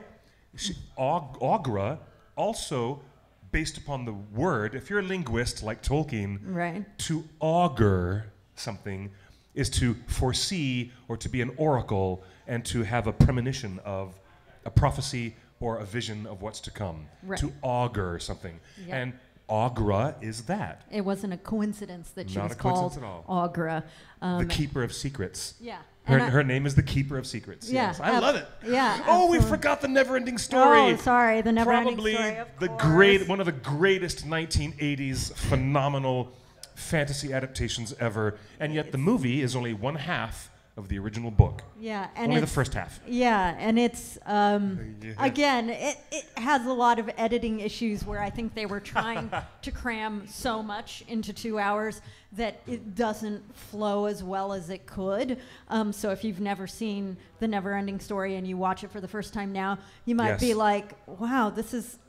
B: Ogra, also based upon the word, if you're a linguist like Tolkien, to augur something is to foresee or to be an oracle and to have a premonition of a prophecy or a vision of what's to come. To augur something.
C: Yeah.
B: And Ogra is that.
C: It wasn't a coincidence that she
B: Not
C: was
B: a coincidence
C: called
B: at all.
C: Ogra.
B: The Keeper of Secrets.
C: Yeah.
B: Her name is the Keeper of Secrets.
C: Yeah,
B: Yes. I love it.
C: Yeah.
B: Oh, we
C: absolutely.
B: forgot the Never-Ending Story.
C: Oh, sorry, the Never-Ending
B: Probably
C: Story. Of course.
B: one of the greatest 1980s phenomenal fantasy adaptations ever, and yet the movie is only one half of the original book.
C: Yeah, and
B: only the
C: it's-
B: first half.
C: Yeah, and it's again, it has a lot of editing issues where I think they were trying to cram so much into 2 hours that it doesn't flow as well as it could. So if you've never seen The Never-Ending Story and you watch it for the first time now, you might be like, wow, this is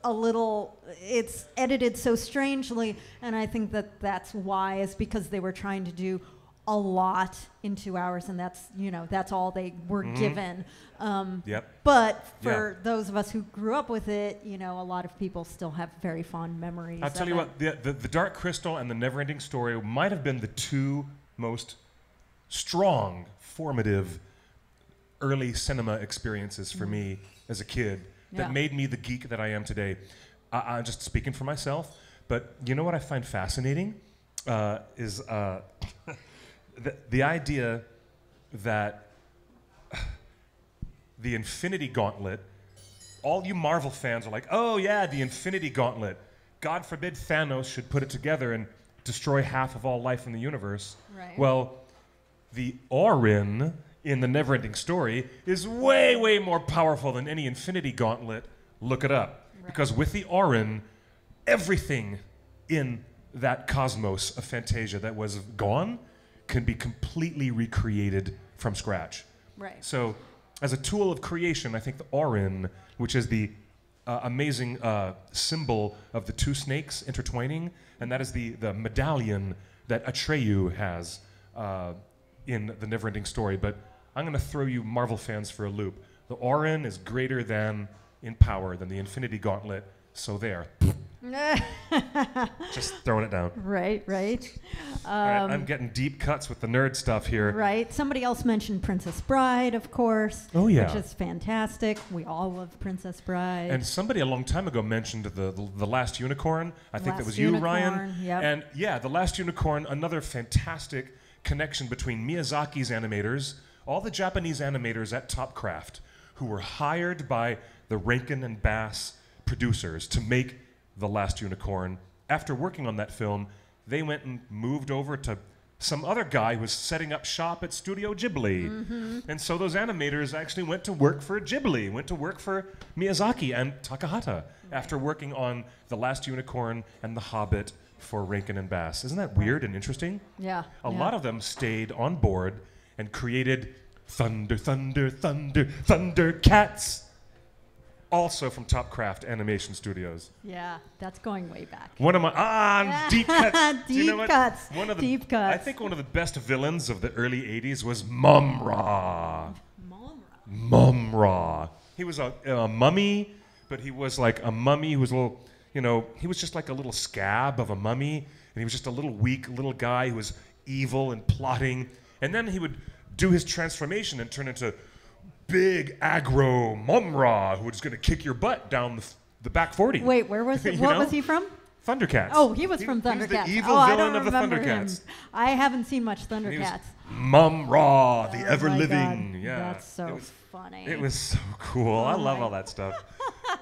C: it's edited so strangely. And I think that that's why, is because they were trying to do a lot in 2 hours, and that's all they were given. But for those of us who grew up with it, you know, a lot of people still have very fond memories.
B: I'll tell you what, the Dark Crystal and the Never-Ending Story might have been the two most strong, formative, early cinema experiences for me as a kid that made me the geek that I am today. I'm just speaking for myself, but you know what I find fascinating is the idea that the Infinity Gauntlet, all you Marvel fans are like, oh yeah, the Infinity Gauntlet. God forbid Thanos should put it together and destroy half of all life in the universe.
C: Right.
B: Well, the Orin in the Never-Ending Story is way, way more powerful than any Infinity Gauntlet. Look it up. Right. Because with the Orin, everything in that cosmos of Fantasia that was gone can be completely recreated from scratch.
C: Right.
B: So as a tool of creation, I think the Orin, which is the amazing symbol of the two snakes intertwining, and that is the medallion that Atreyu has in the Neverending Story. But I'm going to throw you Marvel fans for a loop. The Orin is greater than in power than the Infinity Gauntlet, so there. Just throwing it down.
C: Right.
B: All right, I'm getting deep cuts with the nerd stuff here.
C: Right. Somebody else mentioned Princess Bride, of course.
B: Oh, yeah.
C: Which is fantastic. We all love Princess Bride.
B: And somebody a long time ago mentioned the Last Unicorn. I think that was you,
C: Unicorn,
B: Ryan.
C: yep.
B: And yeah, The Last Unicorn, another fantastic connection between Miyazaki's animators, all the Japanese animators at Topcraft, who were hired by the Rankin and Bass producers to make The Last Unicorn. After working on that film, they went and moved over to some other guy who was setting up shop at Studio Ghibli.
C: Mm-hmm.
B: And so those animators actually went to work for Ghibli, went to work for Miyazaki and Takahata after working on The Last Unicorn and The Hobbit for Rankin and Bass. Isn't that weird and interesting?
C: Yeah.
B: A lot of them stayed on board and created Thundercats, also from Topcraft Animation Studios.
C: Yeah, that's going way back.
B: One of my deep cuts. Do you know what?
C: Cuts.
B: One of the,
C: Deep cuts.
B: I think one of the best villains of the early '80s was Mum-Ra. Mum-Ra. He was a mummy, but he was like a mummy who was a little, he was just like a little scab of a mummy, and he was just a little weak little guy who was evil and plotting. And then he would do his transformation and turn into big aggro Mum-Ra, who was going to kick your butt down the back 40.
C: Wait, where was it? What was he from?
B: Thundercats.
C: Oh, he was from Thundercats.
B: He was the evil
C: I
B: villain
C: don't
B: of the
C: remember
B: Thundercats.
C: him. I haven't seen much
B: He was
C: Thundercats.
B: Mum-Ra, the
C: Oh
B: ever-living.
C: my God,
B: Yeah,
C: that's so funny.
B: It was so cool. I love all that stuff.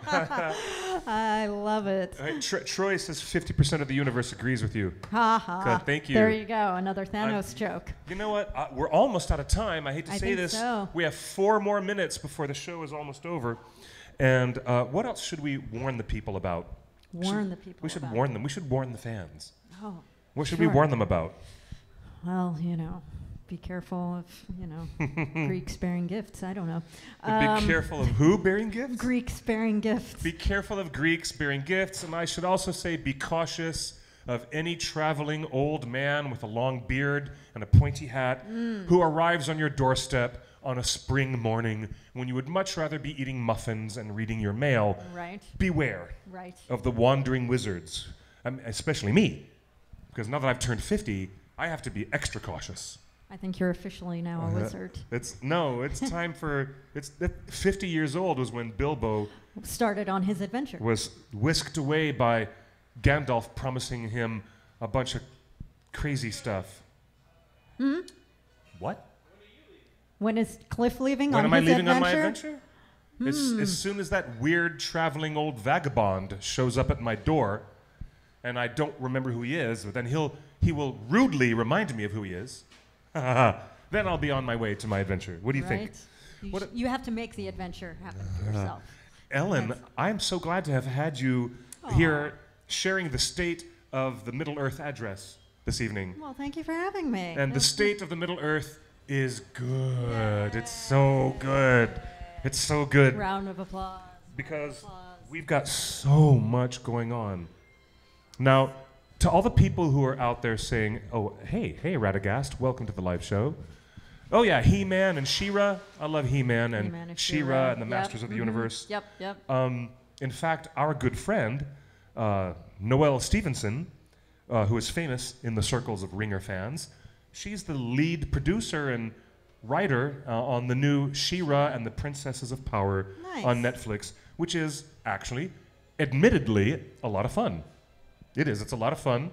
C: I love it.
B: All right, Troy says 50% of the universe agrees with you.
C: Ha ha.
B: Good, thank you.
C: There you go. Another Thanos joke.
B: You know what? We're almost out of time. I hate to
C: I
B: say
C: think
B: this.
C: so.
B: We have 4 more minutes before the show is almost over. And what else should we warn the people about? We should warn them. We should warn the fans.
C: Oh.
B: What should we
C: sure.
B: warn them about?
C: Well, be careful of, Greeks bearing gifts. I don't know.
B: Be careful of who bearing gifts?
C: Greeks bearing gifts.
B: Be careful of Greeks bearing gifts. And I should also say be cautious of any traveling old man with a long beard and a pointy hat who arrives on your doorstep on a spring morning when you would much rather be eating muffins and reading your mail.
C: Right.
B: Beware
C: Right.
B: of the wandering wizards, especially me, because now that I've turned 50, I have to be extra cautious.
C: I think you're officially now a wizard.
B: It's time for 50 years old was when Bilbo
C: Started on his adventure.
B: was whisked away by Gandalf promising him a bunch of crazy stuff. What?
C: When is Cliff leaving
B: When
C: on
B: am I
C: his
B: leaving
C: adventure?
B: on my adventure? As soon as that weird traveling old vagabond shows up at my door, and I don't remember who he is, but then he will rudely remind me of who he is. Then I'll be on my way to my adventure. What do you think?
C: You have to make the adventure happen for yourself.
B: Ellen, I'm so glad to have had you here sharing the state of the Middle-earth address this evening.
C: Well, thank you for having me.
B: And the state of the Middle-earth is good. It's so good. It's so good.
C: Round of applause.
B: Because we've got so much going on. Now, to all the people who are out there saying, oh, hey, Radagast, welcome to the live show. Oh, yeah, He-Man and She-Ra. I love He-Man and She-Ra and the Masters of the Universe.
C: Yep.
B: In fact, our good friend, Noelle Stevenson, who is famous in the circles of Ringer fans, she's the lead producer and writer on the new She-Ra and the Princesses of Power on Netflix, which is actually, admittedly, a lot of fun. It is. It's a lot of fun.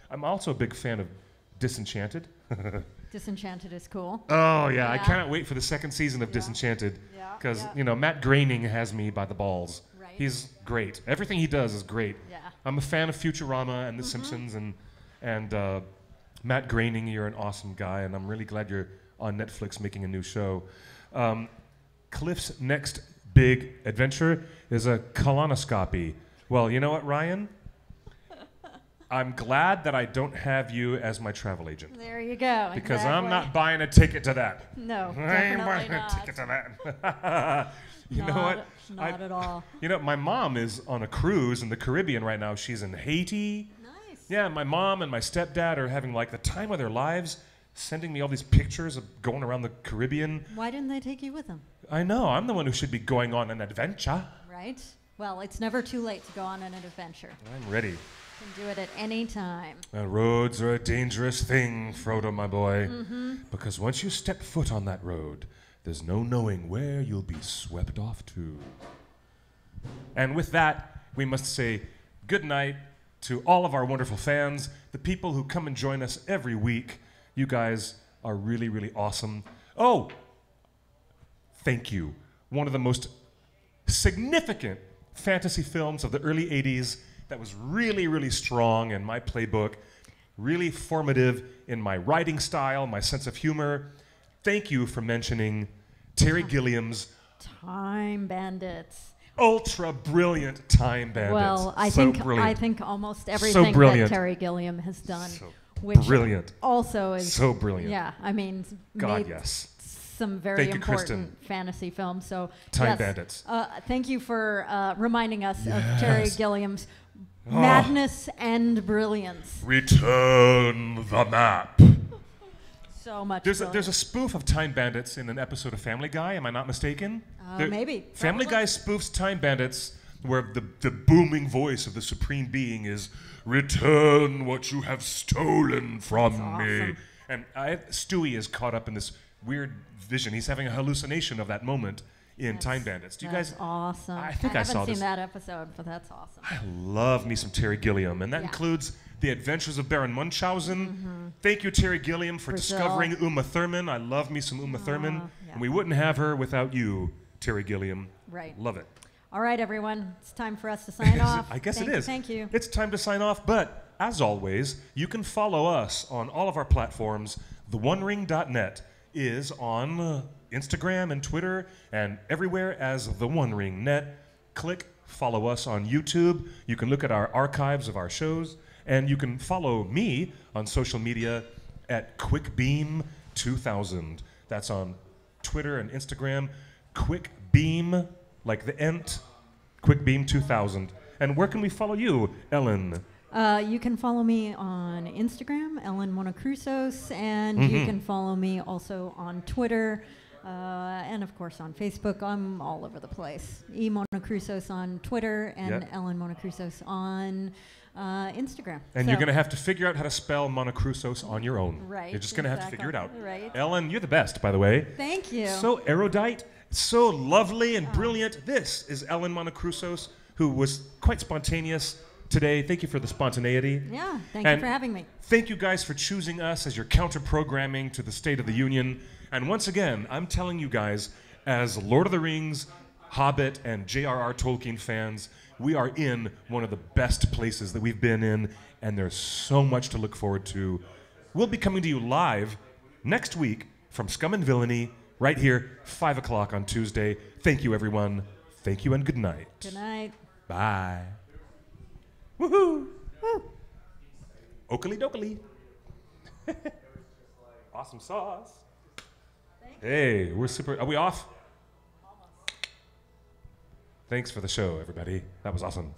B: I'm also a big fan of Disenchanted.
C: Disenchanted is cool.
B: Oh, yeah. I cannot wait for the second season of Disenchanted. Because, Matt Groening has me by the balls.
C: Right.
B: He's great. Everything he does is great.
C: Yeah.
B: I'm a fan of Futurama and The Simpsons. And Matt Groening, you're an awesome guy. And I'm really glad you're on Netflix making a new show. Cliff's next big adventure is a colonoscopy. Well, you know what, Ryan? I'm glad that I don't have you as my travel agent.
C: There you go.
B: Because
C: exactly.
B: I'm not buying a ticket to that.
C: No,
B: I ain't buying
C: definitely
B: a
C: not.
B: ticket to that. You know what?
C: Not at all.
B: You know, my mom is on a cruise in the Caribbean right now. She's in Haiti.
C: Nice.
B: Yeah, my mom and my stepdad are having like the time of their lives, sending me all these pictures of going around the Caribbean.
C: Why didn't they take you with them?
B: I know, I'm the one who should be going on an adventure.
C: Right? Well, it's never too late to go on an adventure.
B: I'm ready.
C: You can do it at any time.
B: Roads are a dangerous thing, Frodo, my boy. Because once you step foot on that road, there's no knowing where you'll be swept off to. And with that, we must say good night to all of our wonderful fans, the people who come and join us every week. You guys are really, really awesome. Oh, thank you. One of the most significant fantasy films of the early 80s that was really, really strong in my playbook, really formative in my writing style, my sense of humor. Thank you for mentioning Terry Gilliam's
C: Time Bandits.
B: ultra brilliant Time Bandits.
C: Well, I think almost everything that Terry Gilliam has done, which
B: brilliant.
C: Also is
B: So brilliant.
C: Yeah, I mean,
B: God,
C: made
B: yes.
C: some very
B: Thank you,
C: important
B: Kristen.
C: fantasy films. So
B: Time
C: yes,
B: Bandits.
C: Thank you for reminding us of
B: Yes.
C: Terry Gilliam's madness and brilliance.
B: Return the map.
C: So much.
B: There's
C: brilliance.
B: a spoof of Time Bandits in an episode of Family Guy. Am I not mistaken?
C: Maybe.
B: Family
C: Probably.
B: Guy spoofs Time Bandits, where the booming voice of the supreme being is, "Return what you have stolen from me."
C: awesome.
B: And Stewie is caught up in this weird vision. He's having a hallucination of that moment in Time Bandits. Do you
C: That's
B: guys?
C: awesome.
B: I think I
C: haven't
B: saw
C: seen
B: this.
C: that episode, but that's awesome.
B: I love me some Terry Gilliam, and that
C: Yeah.
B: includes The Adventures of Baron Munchausen. Thank you, Terry Gilliam, for
C: Brazil.
B: discovering Uma Thurman. I love me some Uma Thurman,
C: yeah.
B: and we wouldn't have her without you, Terry Gilliam.
C: Right.
B: Love it.
C: All right, everyone. It's time for us to sign off.
B: I guess
C: Thank
B: it
C: you,
B: is.
C: Thank you.
B: It's time to sign off, but as always, you can follow us on all of our platforms. TheOneRing.net is on Instagram and Twitter and everywhere as The One Ring Net. Click follow us on YouTube. You can look at our archives of our shows, and you can follow me on social media at QuickBeam2000. That's on Twitter and Instagram. QuickBeam, like the Ent, QuickBeam2000. And where can we follow you, Ellen?
C: You can follow me on Instagram, Ellen Monocrusos, and you can follow me also on Twitter, and of course on Facebook. I'm all over the place. E Monocrusos on Twitter and
B: Yep.
C: Ellen Monocrusos on Instagram.
B: And
C: So-
B: you're going to have to figure out how to spell Monocrusos on your own.
C: Right,
B: You're just going to have to
C: exactly.
B: figure it out.
C: Right.
B: Ellen, you're the best, by the way.
C: Thank you.
B: So erudite, so lovely and brilliant. This is Ellen Monocrusos, who was quite spontaneous today. Thank you for the spontaneity.
C: Yeah, thank you
B: And
C: for having me.
B: Thank you guys for choosing us as your counter-programming to the State of the Union. And once again, I'm telling you guys, as Lord of the Rings, Hobbit, and J.R.R. Tolkien fans, we are in one of the best places that we've been in, and there's so much to look forward to. We'll be coming to you live next week from Scum and Villainy, right here, 5 o'clock on Tuesday. Thank you, everyone. Thank you, and good night.
C: Good night.
B: Bye. Woohoo! Woo. Oakley dokley. Awesome sauce. Hey, we're super. Are we off? Thanks for the show, everybody. That was awesome.